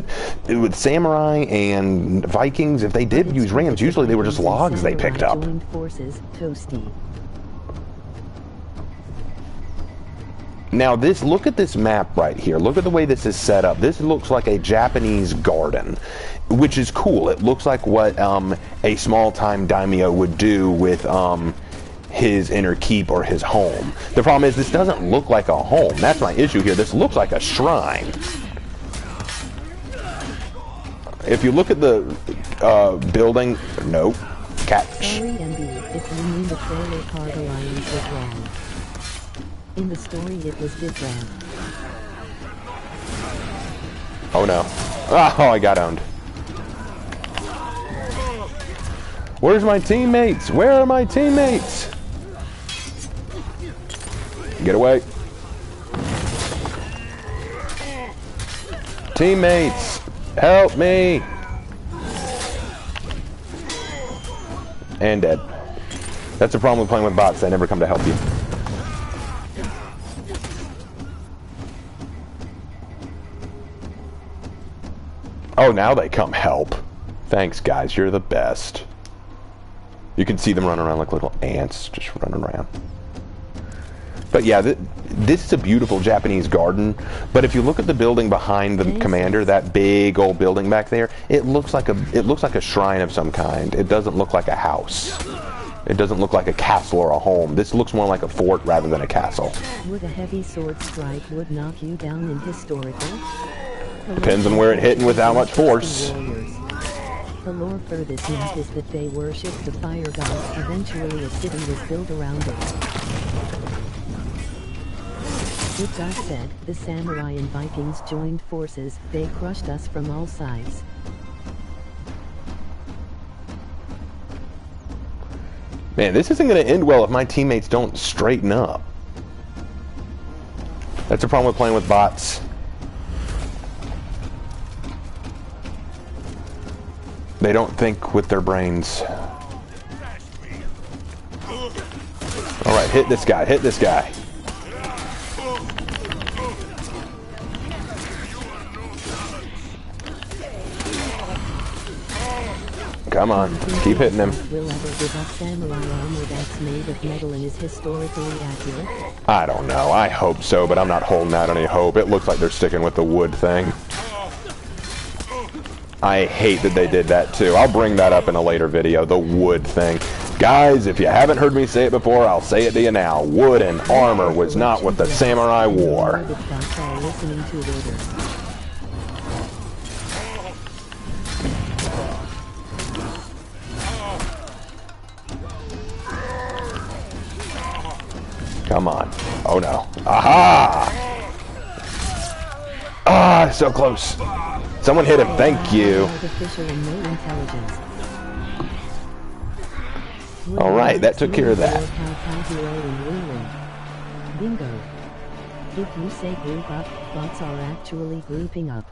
With samurai and Vikings, if they did use rams, usually they were just logs they picked up. Joined forces, toasty. Now look at this map right here. Look at the way this is set up. This looks like a Japanese garden, which is cool. It looks like what a small-time daimyo would do with his inner keep or his home. The problem is this doesn't look like a home. That's my issue here. This looks like a shrine. If you look at the building, nope. Catch. Sorry, MB, if you mean the Trailer Park Alliance was wrong. In the story, it was different. Oh no. Oh, I got owned. Where's my teammates? Where are my teammates? Get away. Teammates, help me. And dead. That's the problem with playing with bots. They never come to help you. Oh, now they come help. Thanks, guys. You're the best. You can see them running around like little ants, just running around. But yeah, this is a beautiful Japanese garden. But if you look at the building behind the commander, that big old building back there, it looks like a shrine of some kind. It doesn't look like a house. It doesn't look like a castle or a home. This looks more like a fort rather than a castle. Would a heavy sword strike would knock you down in historical? Depends on where it hit and with how much force. The lore for this map is that they worshipped the fire gods. Eventually a city was built around it. It got said, the samurai and Vikings joined forces. They crushed us from all sides. Man, this isn't going to end well if my teammates don't straighten up. That's the problem with playing with bots. They don't think with their brains. Alright, hit this guy, hit this guy. Come on, keep hitting him. Will ever give us samurai armor that's made of metal and is historically accurate? I don't know, I hope so, but I'm not holding out any hope. It looks like they're sticking with the wood thing. I hate that they did that too. I'll bring that up in a later video, the wood thing. Guys, if you haven't heard me say it before, I'll say it to you now. Wood and armor was not what the samurai wore. Come on. Oh no. Aha! Ah, so close. Someone hit him. Thank you. Alright, that took care of that. Bingo. If you say group up, bots are actually grouping up.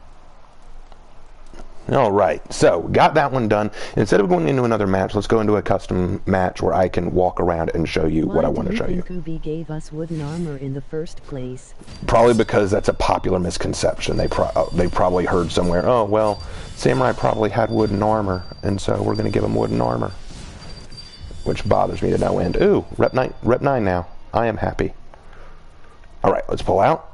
Alright, so got that one done. Instead of going into another match, let's go into a custom match where I can walk around and show you what I want to show you. Why do you think Ubi gave us wooden armor in the first place? Probably because that's a popular misconception. They probably heard somewhere, oh, well, samurai probably had wooden armor, and so we're going to give them wooden armor. Which bothers me to no end. Ooh, rep 9 now. I am happy. Alright, let's pull out.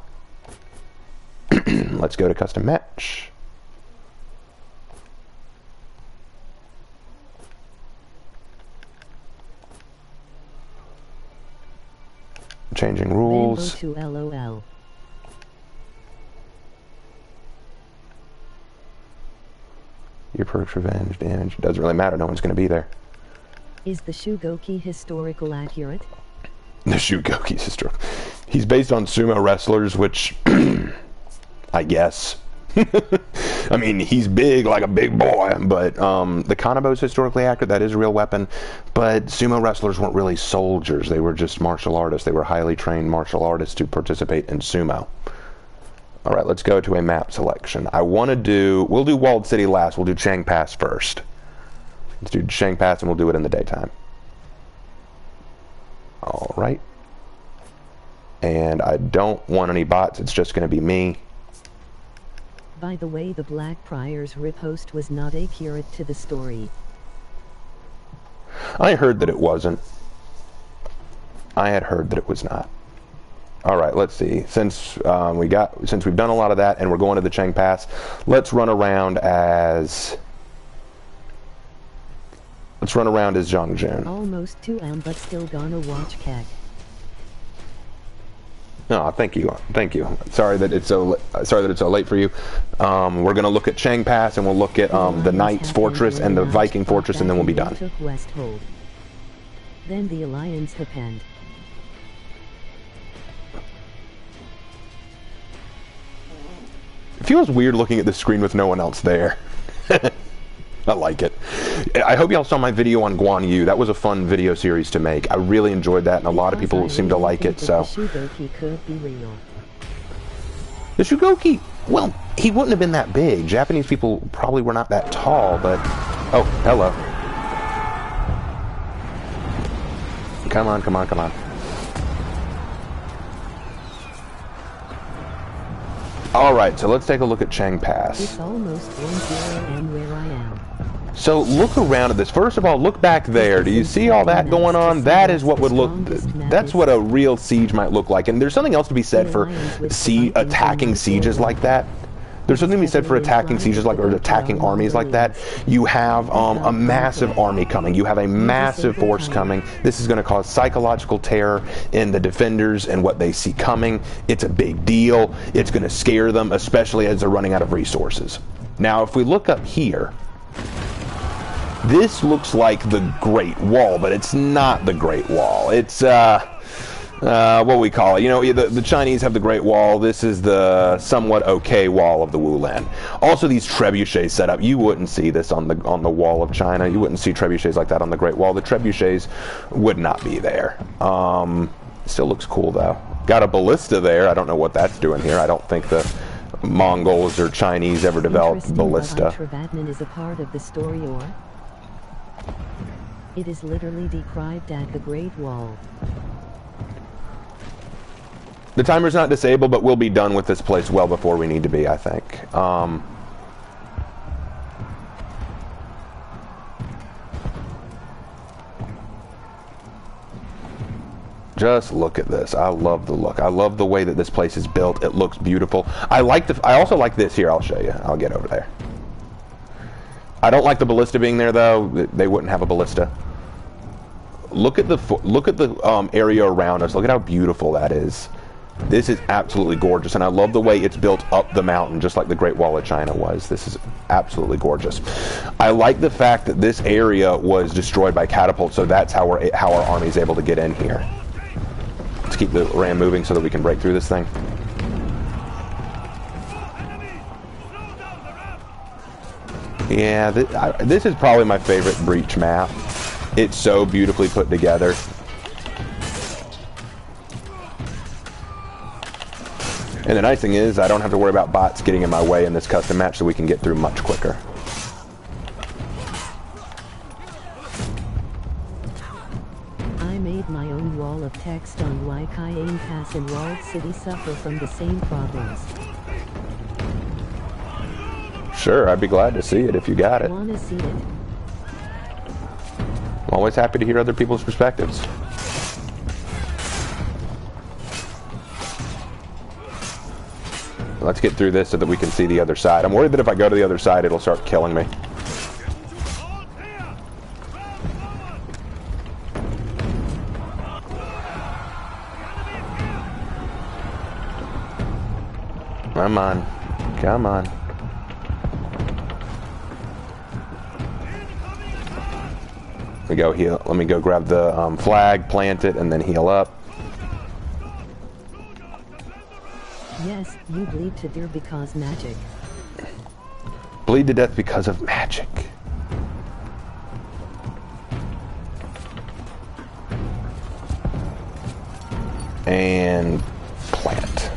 Let's go to custom match. Changing rules. To LOL. Your perks, revenge, damage. Doesn't really matter. No one's going to be there. Is the Shugoki historical accurate? The Shugoki's historical. He's based on sumo wrestlers, which I guess. I mean, he's big like a big boy, but the Kanabo's historically accurate. That is a real weapon, but sumo wrestlers weren't really soldiers. They were just martial artists. They were highly trained martial artists to participate in sumo. All right, let's go to a map selection. We'll do Walled City last. We'll do Chang Pass first. Let's do Shang Pass, and we'll do it in the daytime. All right. And I don't want any bots. It's just going to be me. By the way, the Blackfriars riposte was not accurate to the story. I heard that it wasn't. I had heard that it was not. All right, let's see. Since we've done a lot of that, and we're going to the Cheng Pass, let's run around as Zhang Jun. Almost 2 am, but still gonna watch Kek. No, thank you. Sorry that it's so late for you. We're gonna look at Cheng Pass, and we'll look at the Knight's Fortress and the Viking Fortress, and then we'll be done. Took Westhold. Then the alliance happened. It feels weird looking at the screen with no one else there. I like it. I hope y'all saw my video on Guan Yu. That was a fun video series to make. I really enjoyed that, and a lot of people seem to like it. So the Shugoki could be real. The Shugoki, well, he wouldn't have been that big. Japanese people probably were not that tall, but oh, hello. Come on, come on, come on. All right, so let's take a look at Cheng Pass. It's almost 10 am where I am. So look around at this. First of all, look back there. Do you see all that going on? That is what would look, that's what a real siege might look like. And there's something else to be said for attacking sieges like that. There's something to be said for attacking sieges like, or attacking armies like that. You have a massive army coming. You have a massive force coming. This is going to cause psychological terror in the defenders and what they see coming. It's a big deal. It's going to scare them, especially as they're running out of resources. Now, if we look up here, this looks like the Great Wall, but it's not the Great Wall. It's, what we call it. You know, the Chinese have the Great Wall. This is the somewhat okay wall of the Wulan. Also, these trebuchets set up. You wouldn't see this on the wall of China. You wouldn't see trebuchets like that on the Great Wall. The trebuchets would not be there. Still looks cool though. Got a ballista there. I don't know what that's doing here. I don't think the Mongols or Chinese ever developed ballista. Trevatnan is a part of the story, or it is literally described at the Great Wall. The timer's not disabled, but we'll be done with this place well before we need to be, I think. Just look at this. I love the look. I love the way that this place is built. It looks beautiful. I also like this here. I'll show you. I'll get over there. I don't like the ballista being there, though. They wouldn't have a ballista. Look at the area around us. Look at how beautiful that is. This is absolutely gorgeous, and I love the way it's built up the mountain, just like the Great Wall of China was. This is absolutely gorgeous. I like the fact that this area was destroyed by catapults, so that's how our army's able to get in here. Let's keep the ram moving so that we can break through this thing. Yeah, this is probably my favorite Breach map. It's so beautifully put together. And the nice thing is, I don't have to worry about bots getting in my way in this custom match, so we can get through much quicker. I made my own wall of text on why Cayenne Pass and Walled City suffer from the same problems. Sure, I'd be glad to see it if you got it. Wanna see it? I'm always happy to hear other people's perspectives. Let's get through this so that we can see the other side. I'm worried that if I go to the other side, it'll start killing me. Come on. Come on. We go heal. Let me go grab the flag, plant it, and then heal up. Yes, you bleed to death because magic. Bleed to death because of magic. And plant.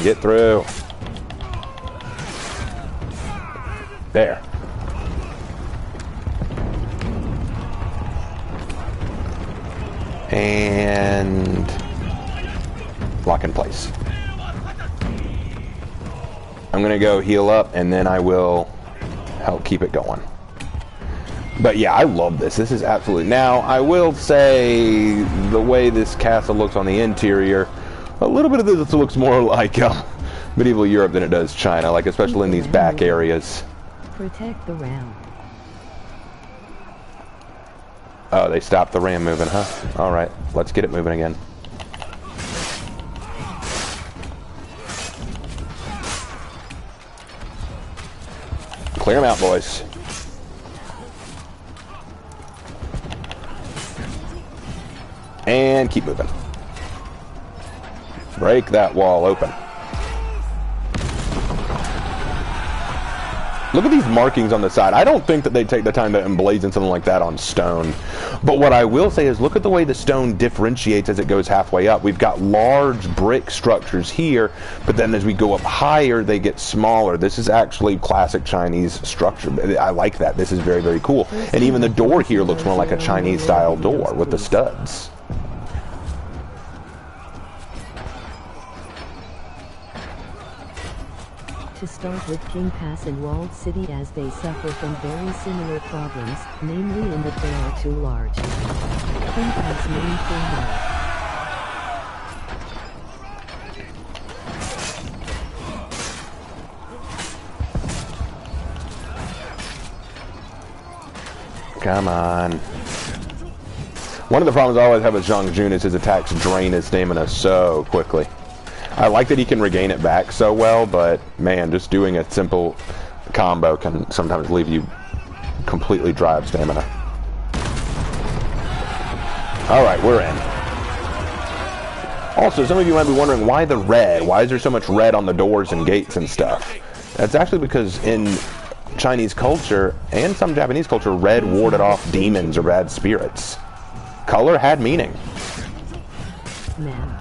on, get through. There. And lock in place. I'm gonna go heal up and then I will help keep it going. But yeah, I love this. This is absolutely... Now, I will say the way this castle looks on the interior, a little bit of this looks more like medieval Europe than it does China, like especially in these back areas. Protect the ram. Oh, they stopped the ram moving, huh? Alright, let's get it moving again. Clear them out, boys. And keep moving. Break that wall open. Look at these markings on the side. I don't think that they take the time to emblazon something like that on stone. But what I will say is look at the way the stone differentiates as it goes halfway up. We've got large brick structures here, but then as we go up higher, they get smaller. This is actually classic Chinese structure. I like that. This is very, very cool. And even the door here looks more like a Chinese-style door with the studs. To start with King Pass and Walled City, as they suffer from very similar problems, namely in that they are too large. King Pass main Come on. One of the problems I always have with Zhang Jun is his attacks drain his stamina so quickly. I like that he can regain it back so well, but man, just doing a simple combo can sometimes leave you completely dry of stamina. Alright, we're in. Also, some of you might be wondering why the red? Why is there so much red on the doors and gates and stuff? That's actually because in Chinese culture, and some Japanese culture, red warded off demons or bad spirits. Color had meaning. Man.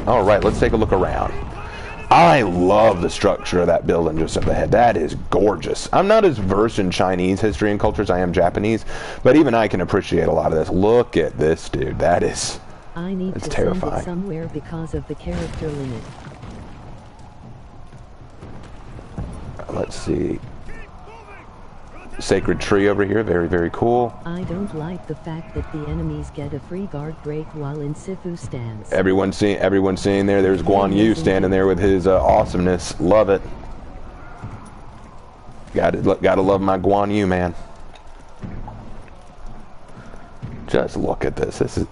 Alright, let's take a look around. I love the structure of that building just up ahead. That is gorgeous. I'm not as versed in Chinese history and culture as I am Japanese, but even I can appreciate a lot of this. Look at this, dude. That is... I need It's to terrifying. send it somewhere because of the character limit. Let's see. Sacred tree over here. Very, very cool. I don't like the fact that the enemies get a free guard break while in Sifu stance. Everyone's seeing there. There's Guan Yu standing there with his awesomeness. Love it. Gotta love my Guan Yu, man. Just look at this. This is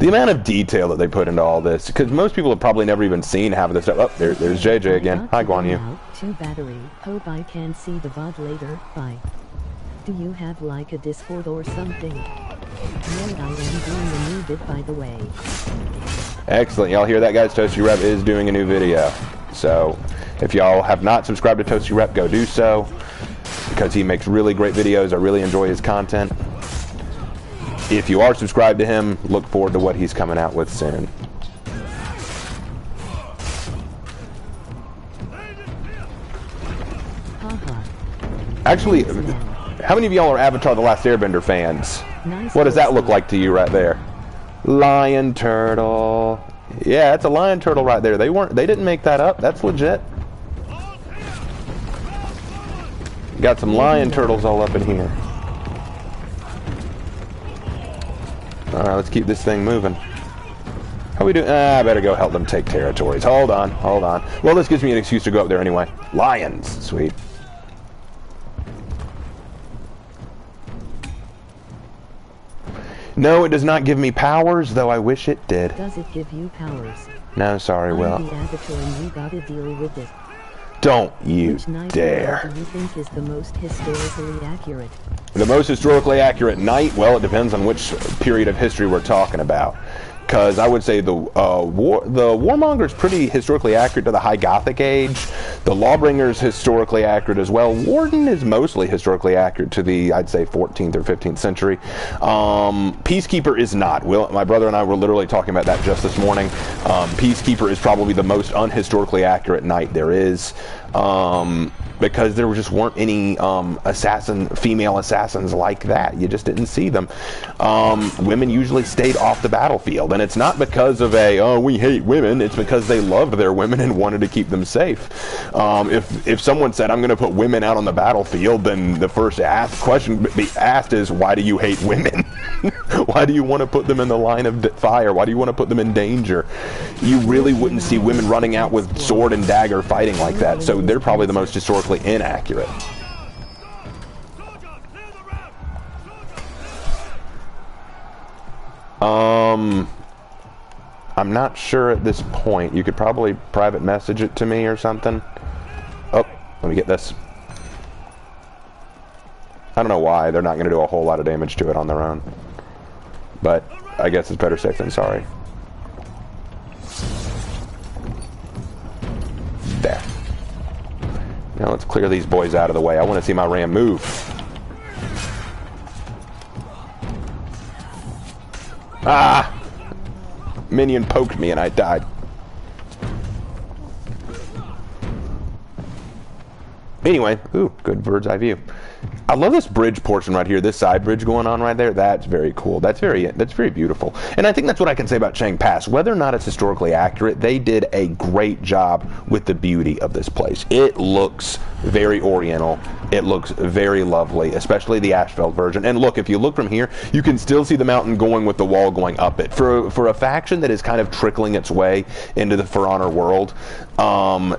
the amount of detail that they put into all this. Because most people have probably never even seen half of this stuff. Oh, there's JJ again. Hi, Guan Yu. To battery. Hope I can see the VOD later. Bye. Do you have like a Discord or something? No, I am doing a new bit, by the way. Excellent. Y'all hear that, guys? Toasty Rep is doing a new video. So, if y'all have not subscribed to Toasty Rep, go do so. Because he makes really great videos. I really enjoy his content. If you are subscribed to him, look forward to what he's coming out with soon. Haha. Actually, how many of y'all are Avatar The Last Airbender fans? Nice. What does that look like to you right there? Lion turtle. Yeah, it's a lion turtle right there. They didn't make that up. That's legit. Got some lion turtles all up in here. Alright, let's keep this thing moving. How we doing? I better go help them take territories. Hold on, hold on. Well, this gives me an excuse to go up there anyway. Lions. Sweet. No, it does not give me powers, though I wish it did. Does it give you powers? No, sorry, I'm Will. the Avatar and you gotta deal with it. Don't you Which night dare. do you think is the most historically accurate? The most historically accurate night? Well, it depends on which period of history we're talking about. because I would say the Warmonger is pretty historically accurate to the High Gothic age. The Lawbringer's historically accurate as well. Warden is mostly historically accurate to the, I'd say, 14th or 15th century. Peacekeeper is not. My brother and I were literally talking about that just this morning. Peacekeeper is probably the most unhistorically accurate knight there is. Because there just weren't any female assassins like that. You just didn't see them. Women usually stayed off the battlefield, and it's not because of we hate women. It's because they loved their women and wanted to keep them safe. If someone said, I'm going to put women out on the battlefield, then the first question to be asked is, why do you hate women? Why do you want to put them in the line of fire? Why do you want to put them in danger? You really wouldn't see women running out with sword and dagger fighting like that, so they're probably the most historically inaccurate. I'm not sure at this point. You could probably private message it to me or something. Oh, let me get this. I don't know why. They're not going to do a whole lot of damage to it on their own. But I guess it's better safe than sorry. There. Now let's clear these boys out of the way. I want to see my ram move. Ah! Minion poked me and I died. Anyway, ooh, good bird's eye view. I love this bridge portion right here, this side bridge going on right there. That's very cool. That's very beautiful. And I think that's what I can say about Chang Pass. Whether or not it's historically accurate, they did a great job with the beauty of this place. It looks very oriental. It looks very lovely, especially the Ashfeld version. And look, if you look from here, you can still see the mountain going with the wall going up it. For a faction that is kind of trickling its way into the For Honor world,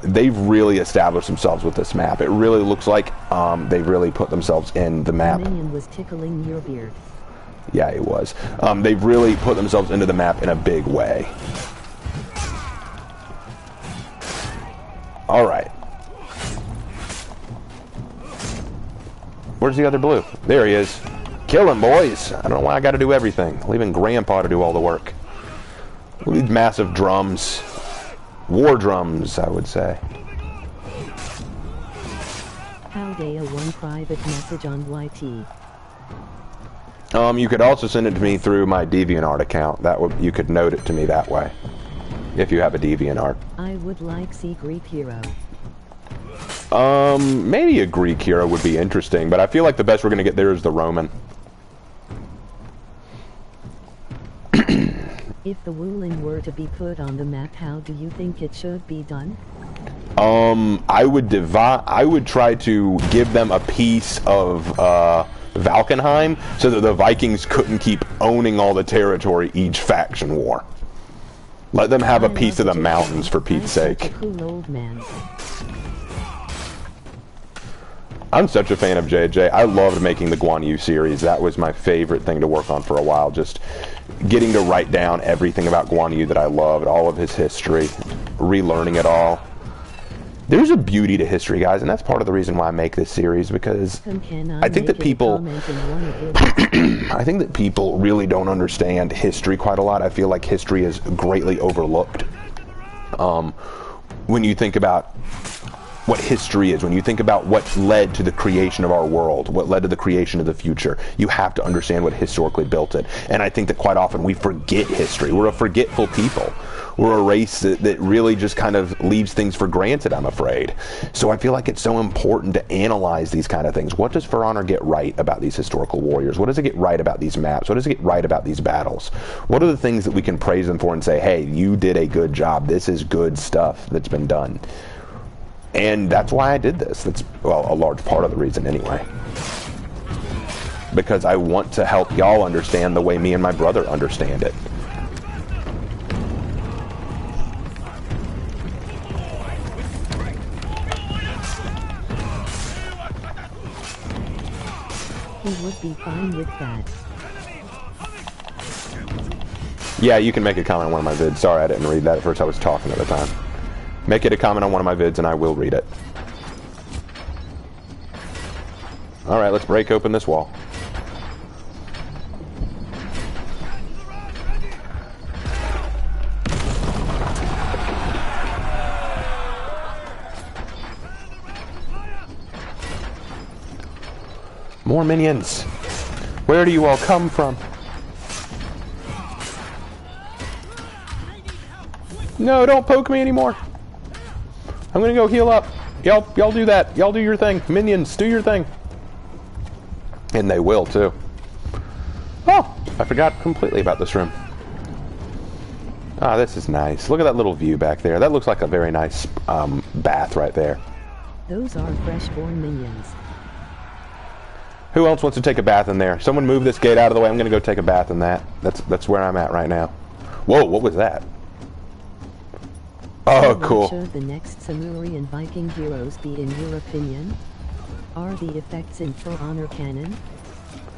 they've really established themselves with this map. It really looks like they've really put themselves in the map. The minion was tickling your beard. Yeah, it was. They've really put themselves into the map in a big way. All right. Where's the other blue? There he is. Kill him, boys. I don't know why I got to do everything. Leaving Grandpa to do all the work. Look at these massive drums. War drums, I would say. Haldea one private message on YT. You could also send it to me through my DeviantArt account. You could note it to me that way, if you have a DeviantArt. I would like see Greek hero. Maybe a Greek hero would be interesting, but I feel like the best we're gonna get there is the Roman. If the Wuling were to be put on the map, how do you think it should be done? I would try to give them a piece of Valkenheim so that the Vikings couldn't keep owning all the territory each faction war. Let them have a piece of the mountains, for Pete's sake. Cool old man. I'm such a fan of JJ. I loved making the Guan Yu series. That was my favorite thing to work on for a while. Just getting to write down everything about Guan Yu that I loved, all of his history, relearning it all. There's a beauty to history, guys, and that's part of the reason why I make this series, because I think that people I think that people really don't understand history quite a lot. I feel like history is greatly overlooked. When you think about what history is, when you think about what led to the creation of our world, what led to the creation of the future, you have to understand what historically built it. And I think that quite often we forget history. We're a forgetful people. We're a race that really just kind of leaves things for granted, I'm afraid. So I feel like it's so important to analyze these kind of things. What does For Honor get right about these historical warriors? What does it get right about these maps? What does it get right about these battles? What are the things that we can praise them for and say, hey, you did a good job. This is good stuff that's been done. And that's why I did this. That's, well, a large part of the reason anyway. Because I want to help y'all understand the way me and my brother understand it. He would be fine with that. Yeah, you can make a comment on one of my vids. Sorry, I didn't read that at first. I was talking at the time. Make it a comment on one of my vids and I will read it. Alright, let's break open this wall. More minions. Where do you all come from? No, don't poke me anymore. I'm gonna go heal up. Y'all do that. Y'all do your thing. Minions, do your thing. And they will too. Oh, I forgot completely about this room. Ah, this is nice. Look at that little view back there. That looks like a very nice bath right there. Those are freshborn minions. Who else wants to take a bath in there? Someone move this gate out of the way. I'm gonna go take a bath in that. That's where I'm at right now. Whoa, what was that? Oh, cool. What should the next Samurai and Viking heroes be in your opinion? Are the effects in For Honor canon?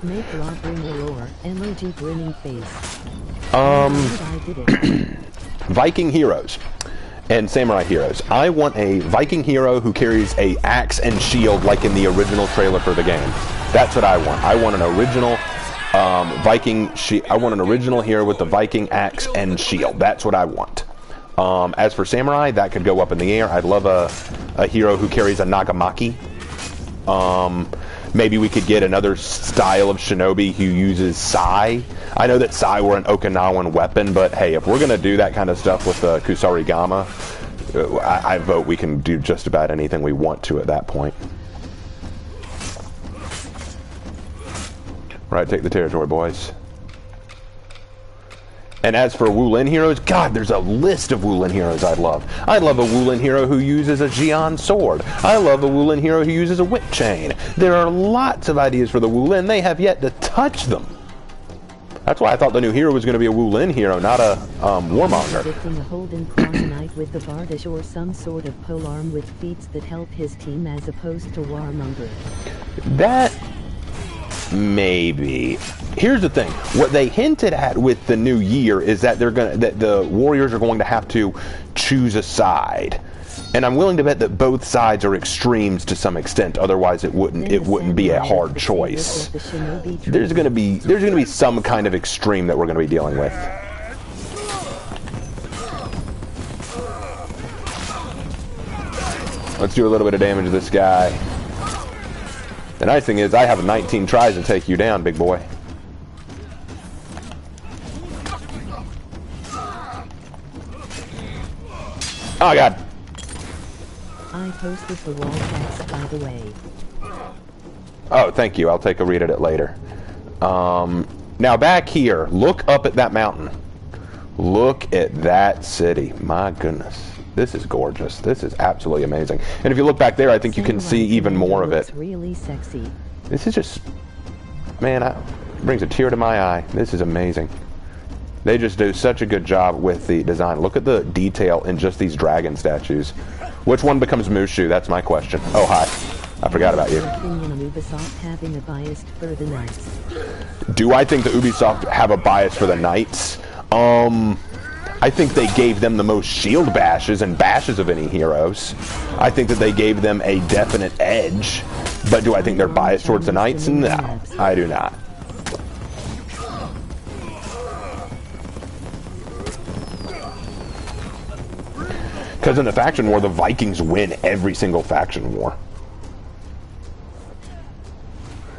Make Rob bring Aurora, emoji grinning face. Um, I did it. Viking heroes and samurai heroes. I want a Viking hero who carries a axe and shield like in the original trailer for the game. That's what I want. I want an original I want an original hero with the Viking axe and shield. That's what I want. As for samurai, that could go up in the air. I'd love a hero who carries a nagamaki. Maybe we could get another style of shinobi who uses sai. I know that sai were an Okinawan weapon, but hey, if we're going to do that kind of stuff with Kusarigama, I vote we can do just about anything we want to at that point. Right, take the territory, boys. And as for Wulin heroes, God, there's a list of Wulin heroes I'd love. I love a Wulin hero who uses a Xian sword. I love a Wulin hero who uses a whip chain. There are lots of ideas for the Wulin. They have yet to touch them. That's why I thought the new hero was going to be a Wulin hero, not a warmonger. Predicting a Holden Cross Knight with the Bardish or some sort of polearm with feats that help his team as opposed to warmonger. That... maybe. Here's the thing. What they hinted at with the new year is that that the warriors are going to have to choose a side. And I'm willing to bet that both sides are extremes to some extent, otherwise it wouldn't be a hard choice. There's going to be some kind of extreme that we're going to be dealing with. Let's do a little bit of damage to this guy. The nice thing is I have 19 tries to take you down, big boy. Oh, God. I posted the wall text, by the way. Oh, thank you. I'll take a read at it later. Now, back here, look up at that mountain. Look at that city. My goodness. This is gorgeous. This is absolutely amazing. And if you look back there, I think you can see even more of it. Really sexy. This is just... man, it brings a tear to my eye. This is amazing. They just do such a good job with the design. Look at the detail in just these dragon statues. Which one becomes Mushu? That's my question. Oh, hi. I forgot about you. Ubisoft having a bias for the Knights. Do I think that Ubisoft have a bias for the Knights? I think they gave them the most shield bashes and bashes of any heroes. I think that they gave them a definite edge. But do I think they're biased towards the Knights? No, I do not. Because in the faction war, the Vikings win every single faction war.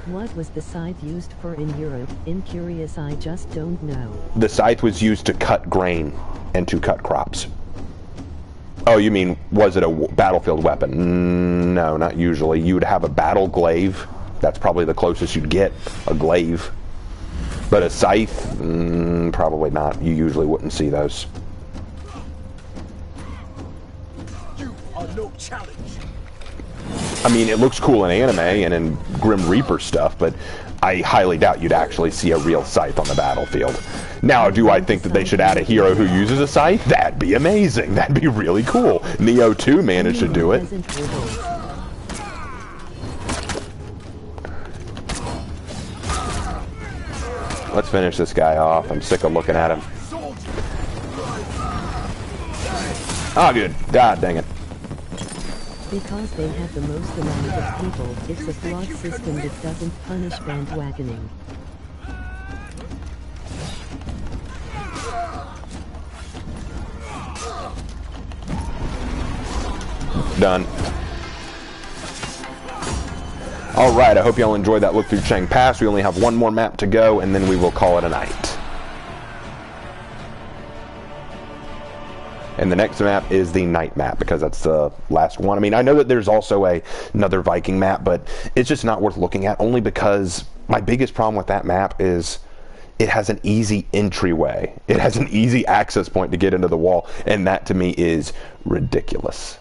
What was the scythe used for in Europe? Incurious, I just don't know. The scythe was used to cut grain and to cut crops. Oh, you mean, was it a battlefield weapon? No, not usually. You would have a battle glaive. That's probably the closest you'd get, a glaive. But a scythe? Probably not. You usually wouldn't see those. You are no challenge. I mean, it looks cool in anime and in Grim Reaper stuff, but I highly doubt you'd actually see a real scythe on the battlefield. Now, do I think that they should add a hero who uses a scythe? That'd be amazing. That'd be really cool. Neo 2 managed to do it. Let's finish this guy off. I'm sick of looking at him. Oh, good. God dang it. Because they have the most amount of people, it's a flawed system that doesn't punish bandwagoning. Done. All right, I hope y'all enjoyed that look through Chang Pass. We only have one more map to go, and then we will call it a night. And the next map is the night map, because that's the last one. I mean, I know that there's also another Viking map, but it's just not worth looking at, only because my biggest problem with that map is it has an easy entryway. It has an easy access point to get into the wall, and that to me is ridiculous.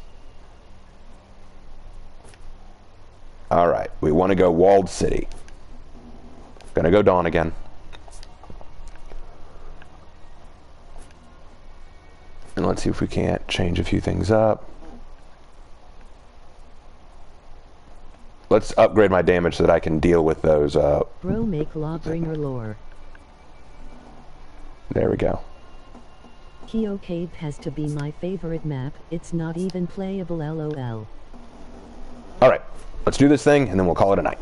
All right, we want to go Walled City. Gonna go Dawn again. And let's see if we can't change a few things up. Let's upgrade my damage so that I can deal with those. Bro, make Lawbringer lore. There we go. Keo Cave has to be my favorite map. It's not even playable, lol. All right, let's do this thing, and then we'll call it a night.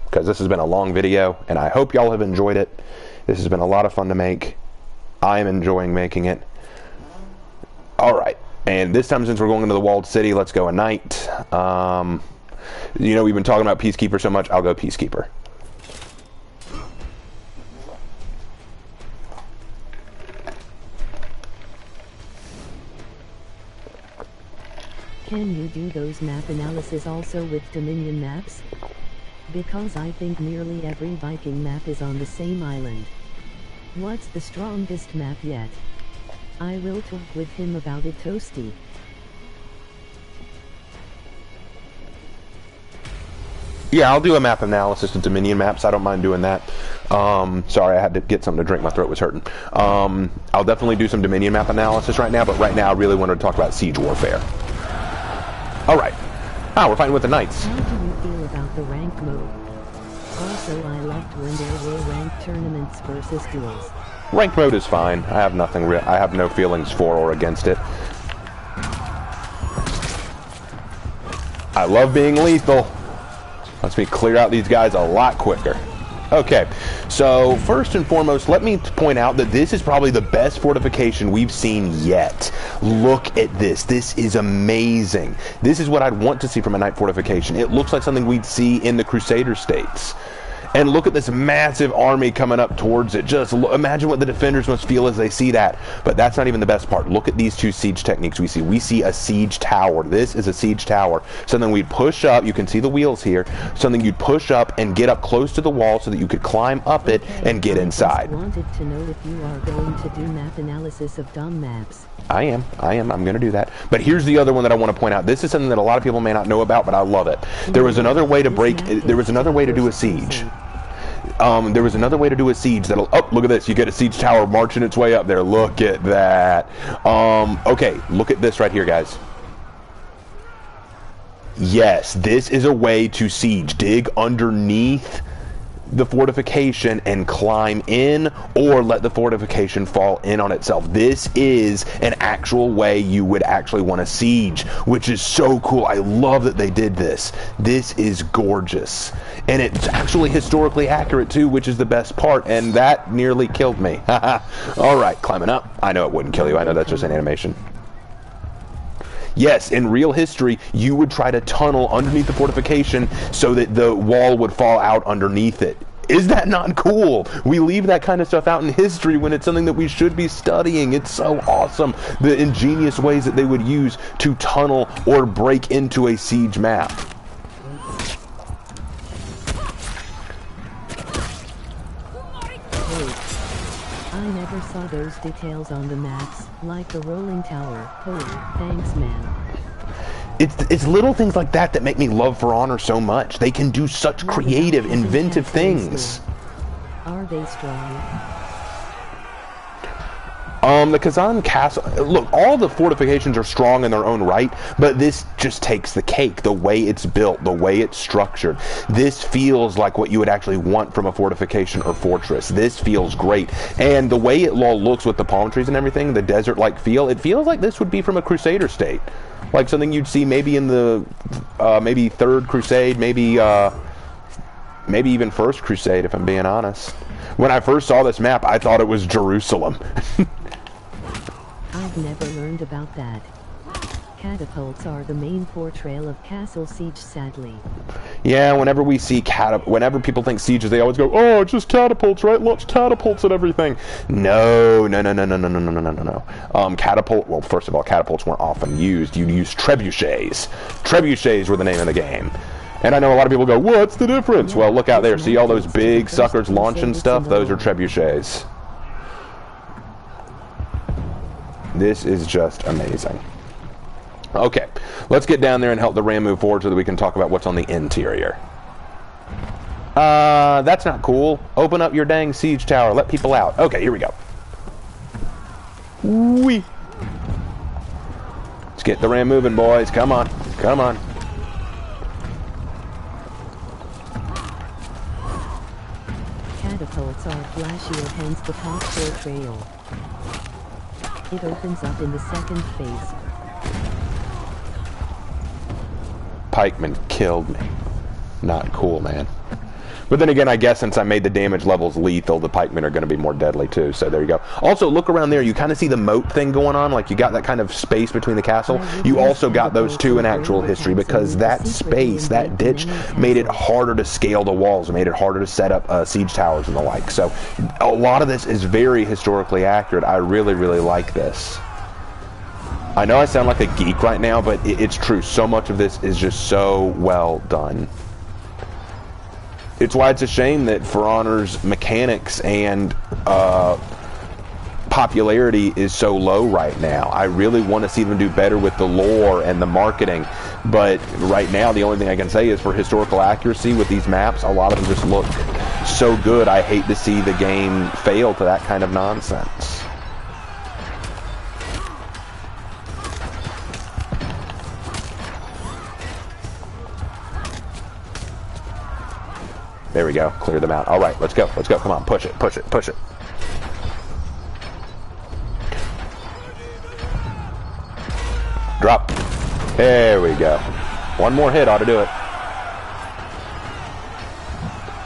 Because this has been a long video, and I hope y'all have enjoyed it. This has been a lot of fun to make. I am enjoying making it. All right, and this time, since we're going into the Walled City, let's go a night. You know, we've been talking about Peacekeeper so much, I'll go Peacekeeper. Can you do those map analysis also with Dominion maps? Because I think nearly every Viking map is on the same island. What's the strongest map yet? I will talk with him about it, Toasty. Yeah, I'll do a map analysis of Dominion maps. I don't mind doing that. Sorry, I had to get something to drink. My throat was hurting. I'll definitely do some Dominion map analysis right now, but right now I really wanted to talk about Siege Warfare. All right. Ah, we're fighting with the Knights. How do you feel about the rank mode? Also, I liked when there were ranked tournaments versus duels. Ranked mode is fine. I have nothing. I have no feelings for or against it. I love being lethal. Lets me clear out these guys a lot quicker. Okay, so first and foremost, let me point out that this is probably the best fortification we've seen yet. Look at this. This is amazing. This is what I'd want to see from a knight fortification. It looks like something we'd see in the Crusader states. And look at this massive army coming up towards it. Just imagine what the defenders must feel as they see that. But that's not even the best part. Look at these two siege techniques we see. We see a siege tower. This is a siege tower. Something we'd push up. You can see the wheels here. Something you'd push up and get up close to the wall so that you could climb up it and get inside. I wanted to know if you are going to do map analysis of Dom maps. I am. I'm going to do that. But here's the other one that I want to point out. This is something that a lot of people may not know about, but I love it. There was another way to there was another way to do a siege. There was another way to do a siege that'll, oh, look at this. You get a siege tower marching its way up there. Look at that. Okay, look at this right here, guys. Yes, this is a way to siege. Dig underneath the fortification and climb in, or let the fortification fall in on itself. This is an actual way you would actually want to siege, which is so cool. I love that they did this. This is gorgeous. And it's actually historically accurate too, which is the best part, and that nearly killed me. All right, climbing up. I know it wouldn't kill you. I know that's just an animation. Yes, in real history, you would try to tunnel underneath the fortification so that the wall would fall out underneath it. Is that not cool? We leave that kind of stuff out in history when it's something that we should be studying. It's so awesome, the ingenious ways that they would use to tunnel or break into a siege map. I never saw those details on the maps, like the rolling tower. Oh, thanks, man. It's little things like that that make me love For Honor so much. They can do such creative, inventive things. Are they strong? The Kazan Castle, look, all the fortifications are strong in their own right, but this just takes the cake. The way it's built, the way it's structured. This feels like what you would actually want from a fortification or fortress. This feels great. And the way it all looks with the palm trees and everything, the desert-like feel, it feels like this would be from a Crusader state. Like something you'd see maybe in the, maybe Third Crusade, maybe even First Crusade, if I'm being honest. When I first saw this map, I thought it was Jerusalem. I've never learned about that. Catapults are the main portrayal of Castle Siege, sadly. Yeah, whenever we see whenever people think sieges, they always go, "Oh, it's just catapults, right? Lots catapults and everything." No, no, no, no, no, no, no, no, no, no, no. Well, first of all, catapults weren't often used. You'd use trebuchets. Trebuchets were the name of the game. And I know a lot of people go, "What's the difference?" Well, look out there. See all those big suckers launching stuff? Those are trebuchets. This is just amazing. Okay, let's get down there and help the ram move forward so that we can talk about what's on the interior. That's not cool. Open up your dang siege tower. Let people out. Okay, here we go. Whee! Let's get the ram moving, boys. Come on. Come on. Catapults are flashier, hence the top portrayal. It opens up in the second phase. Pikeman killed me. Not cool, man. But then again, I guess since I made the damage levels lethal, the pikemen are going to be more deadly too. So there you go. Also, look around there. You kind of see the moat thing going on. Like you got that kind of space between the castle. You also got those two in actual history because that space, that ditch, made it harder to scale the walls. It made it harder to set up siege towers and the like. So a lot of this is very historically accurate. I really, really like this. I know I sound like a geek right now, but it's true. So much of this is just so well done. It's why it's a shame that For Honor's mechanics and popularity is so low right now. I really want to see them do better with the lore and the marketing, but right now the only thing I can say is for historical accuracy with these maps, a lot of them just look so good. I hate to see the game fail to that kind of nonsense. There we go. Clear them out. All right, let's go. Let's go. Come on, push it, push it, push it. Drop. There we go. One more hit ought to do it.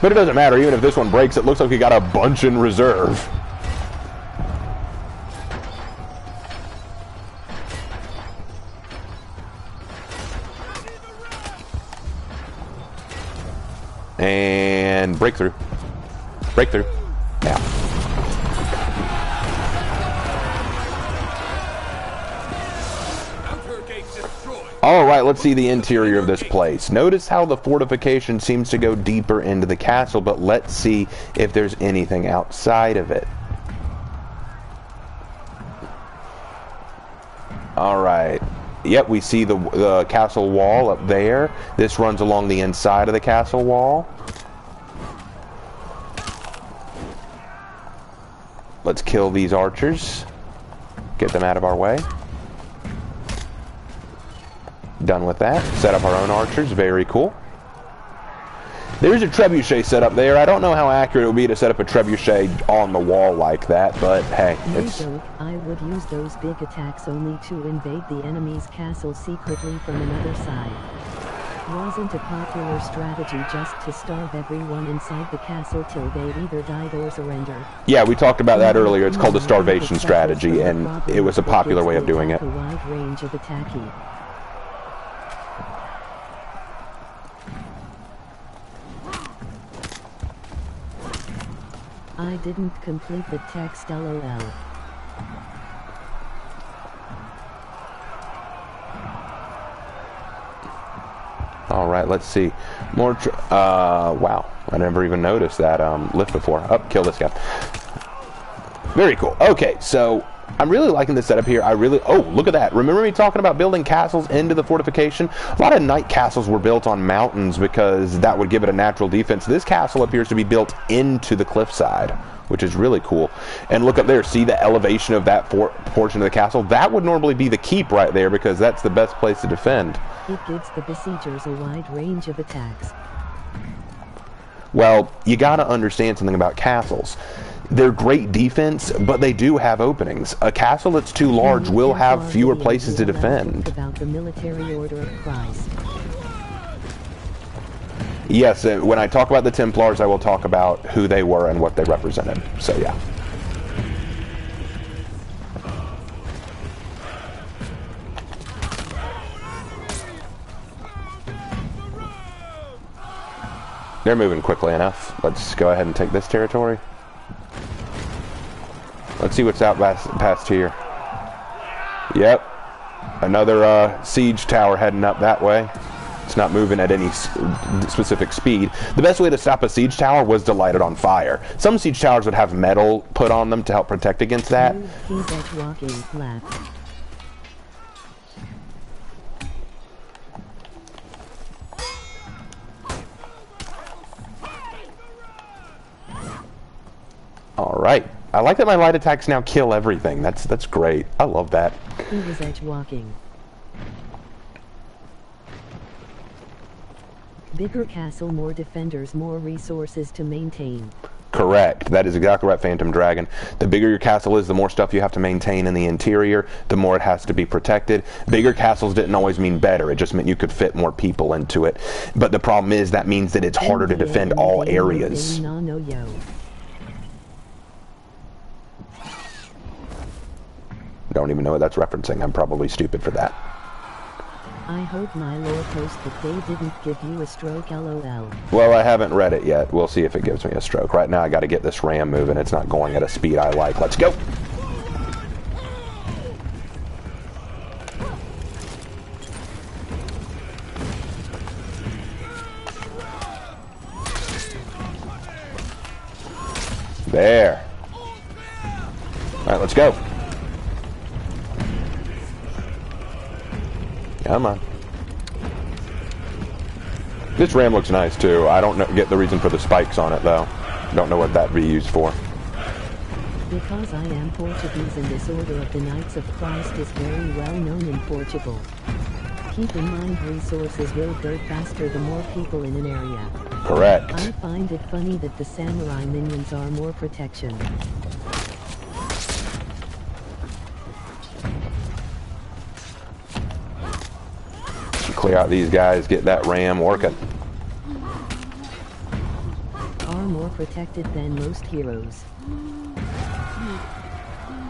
But it doesn't matter. Even if this one breaks, it looks like we got a bunch in reserve. And breakthrough. Breakthrough. Now. Alright, let's see the interior of this place. Notice how the fortification seems to go deeper into the castle, but let's see if there's anything outside of it. Alright. Yep, we see the castle wall up there. This runs along the inside of the castle wall. Let's kill these archers. Get them out of our way. Done with that. Set up our own archers. Very cool. There's a trebuchet set up there. I don't know how accurate it would be to set up a trebuchet on the wall like that, but hey, it's... I would use those big attacks only to invade the enemy's castle secretly from another side. Wasn't a popular strategy just to starve everyone inside the castle till they either died or surrender. Yeah, we talked about that earlier. It's called the starvation strategy, and it was a popular way of doing it. A wide range of attacking. I didn't complete the text, LOL. Alright, let's see. More wow. I never even noticed that lift before. Oh, kill this guy. Very cool. Okay, so I'm really liking the setup here. Oh, look at that. Remember me talking about building castles into the fortification? A lot of knight castles were built on mountains because that would give it a natural defense. This castle appears to be built into the cliffside, which is really cool. And look up there. See the elevation of that portion of the castle? That would normally be the keep right there because that's the best place to defend. It gives the besiegers a wide range of attacks. Well, you got to understand something about castles. They're great defense, but they do have openings. A castle that's too large will have fewer places to defend. About the military order of Christ. Yes, when I talk about the Templars, I will talk about who they were and what they represented. So, yeah. They're moving quickly enough. Let's go ahead and take this territory. Let's see what's out past here. Yep. Another siege tower heading up that way. It's not moving at any specific speed. The best way to stop a siege tower was to light it on fire. Some siege towers would have metal put on them to help protect against that. He's edge walking left. All right. I like that my light attacks now kill everything. That's great. I love that. He was edge walking. Bigger castle, more defenders, more resources to maintain. Correct. That is exactly right, Phantom Dragon. The bigger your castle is, the more stuff you have to maintain in the interior, the more it has to be protected. Bigger castles didn't always mean better. It just meant you could fit more people into it. But the problem is that means that it's harder to defend all areas. Don't even know what that's referencing. I'm probably stupid for that. I hope my lore post that they didn't give you a stroke, lol. Well, I haven't read it yet. We'll see if it gives me a stroke. Right now, I got to get this ram moving. It's not going at a speed I like. Let's go. There. All right, let's go. Come on. This ram looks nice too. I don't get the reason for the spikes on it though. Don't know what that'd be used for. Because I am Portuguese and this Order of the Knights of Christ is very well known in Portugal. Keep in mind resources will go faster the more people in an area. Correct. I find it funny that the samurai minions are more protection. Clear out these guys, get that ram working. Are more protected than most heroes.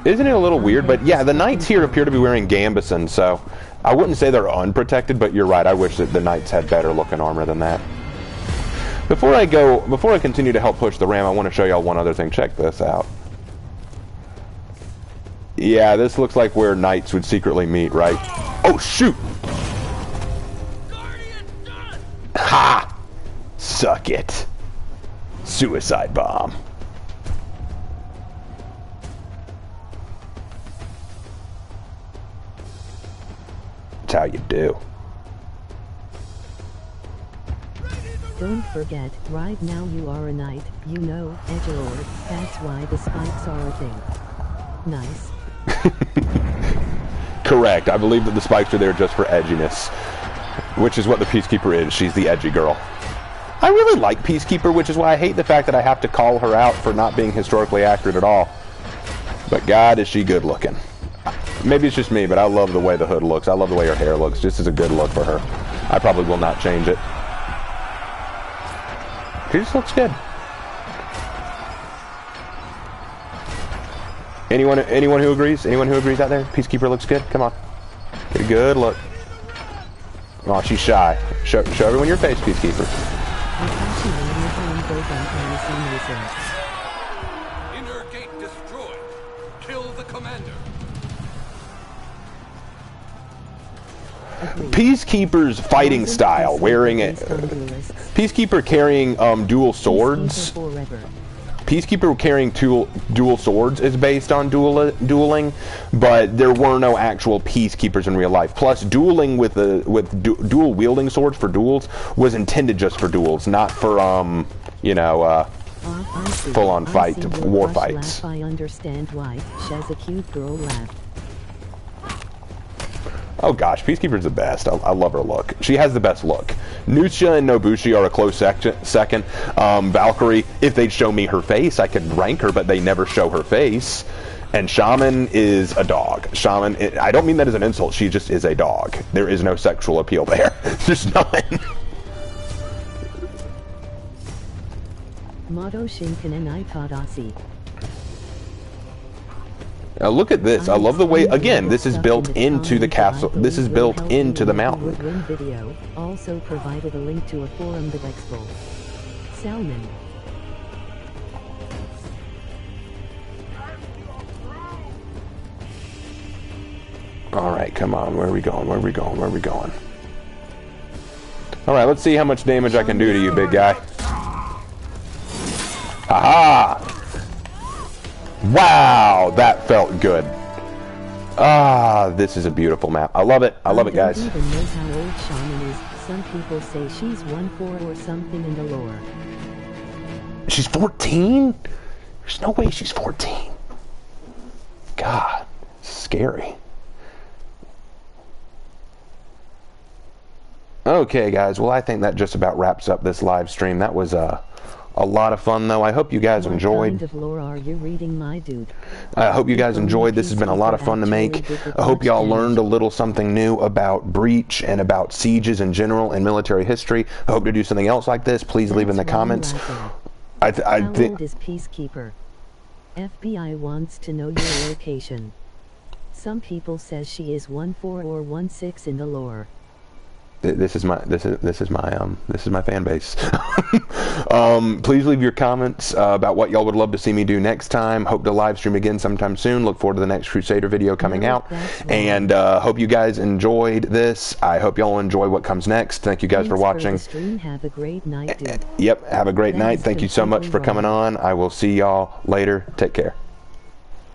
Isn't it a little weird? But yeah, the knights here appear to be wearing gambesons, so I wouldn't say they're unprotected, but you're right. I wish that the knights had better looking armor than that. Before I continue to help push the ram, I want to show y'all one other thing. Check this out. Yeah, this looks like where knights would secretly meet, right? Oh, shoot! Ha! Suck it. Suicide bomb. That's how you do. Don't forget, right now you are a knight, you know, edgelord, that's why the spikes are a thing. Nice. Correct. I believe that the spikes are there just for edginess. Which is what the Peacekeeper is. She's the edgy girl. I really like Peacekeeper, which is why I hate the fact that I have to call her out for not being historically accurate at all. But God, is she good looking. Maybe it's just me, but I love the way the hood looks. I love the way her hair looks. Just as a good look for her. I probably will not change it. She just looks good. Anyone who agrees? Anyone who agrees out there? Peacekeeper looks good? Come on. Get a good look. Oh, she's shy. Show everyone your face, Peacekeeper. Inner gate destroyed. Kill the commander. Peacekeeper's fighting style, wearing it. Peacekeeper carrying dual swords. Peacekeeper carrying dual swords is based on dueling, but there were no actual peacekeepers in real life. Plus, dueling with dual wielding swords for duels was intended just for duels, not for full-on war fights. I understand why. She's a cute girl laugh. Oh gosh, Peacekeeper's the best. I love her look. She has the best look. Nucha and Nobushi are a close second. Valkyrie, if they'd show me her face, I could rank her, but they never show her face. And Shaman is a dog. Shaman, I don't mean that as an insult. She just is a dog. There is no sexual appeal there. There's none. Motto Shinken and Itadasi. Now look at this. I love the way, again, this is built into the castle. This is built into the mountain. Video also provided a link to a forum that expo. Salmon. All right, come on. Where are we going? Where are we going? Where are we going? All right, let's see how much damage I can do to you, big guy. Aha! Wow, that felt good. Ah, this is a beautiful map. I love it. I love it, guys. I don't even know how old Shaman is. Some people say she's 1-4 or something in the lore. She's 14? There's no way she's 14. God, scary. Okay, guys. Well, I think that just about wraps up this live stream. That was a lot of fun, though. I hope you guys enjoyed. What kind of lore are you reading, my dude? I hope you guys enjoyed. This has been a lot of fun to make. I hope y'all learned a little something new about Breach and about sieges in general and military history. I hope to do something else like this. Please leave in the comments. I How think old is Peacekeeper? FBI wants to know your location. Some people says she is 1-4 or 1-6 in the lore. this is my fan base. Please leave your comments about what y'all would love to see me do next time. Hope to live stream again sometime soon. Look forward to the next Crusader video coming out. And hope you guys enjoyed this. I hope y'all enjoy what comes next. Thank you guys for watching. For the stream. Have a great night, dude. Yep, have a great night. Thank you so much for coming on. I will see y'all later. Take care.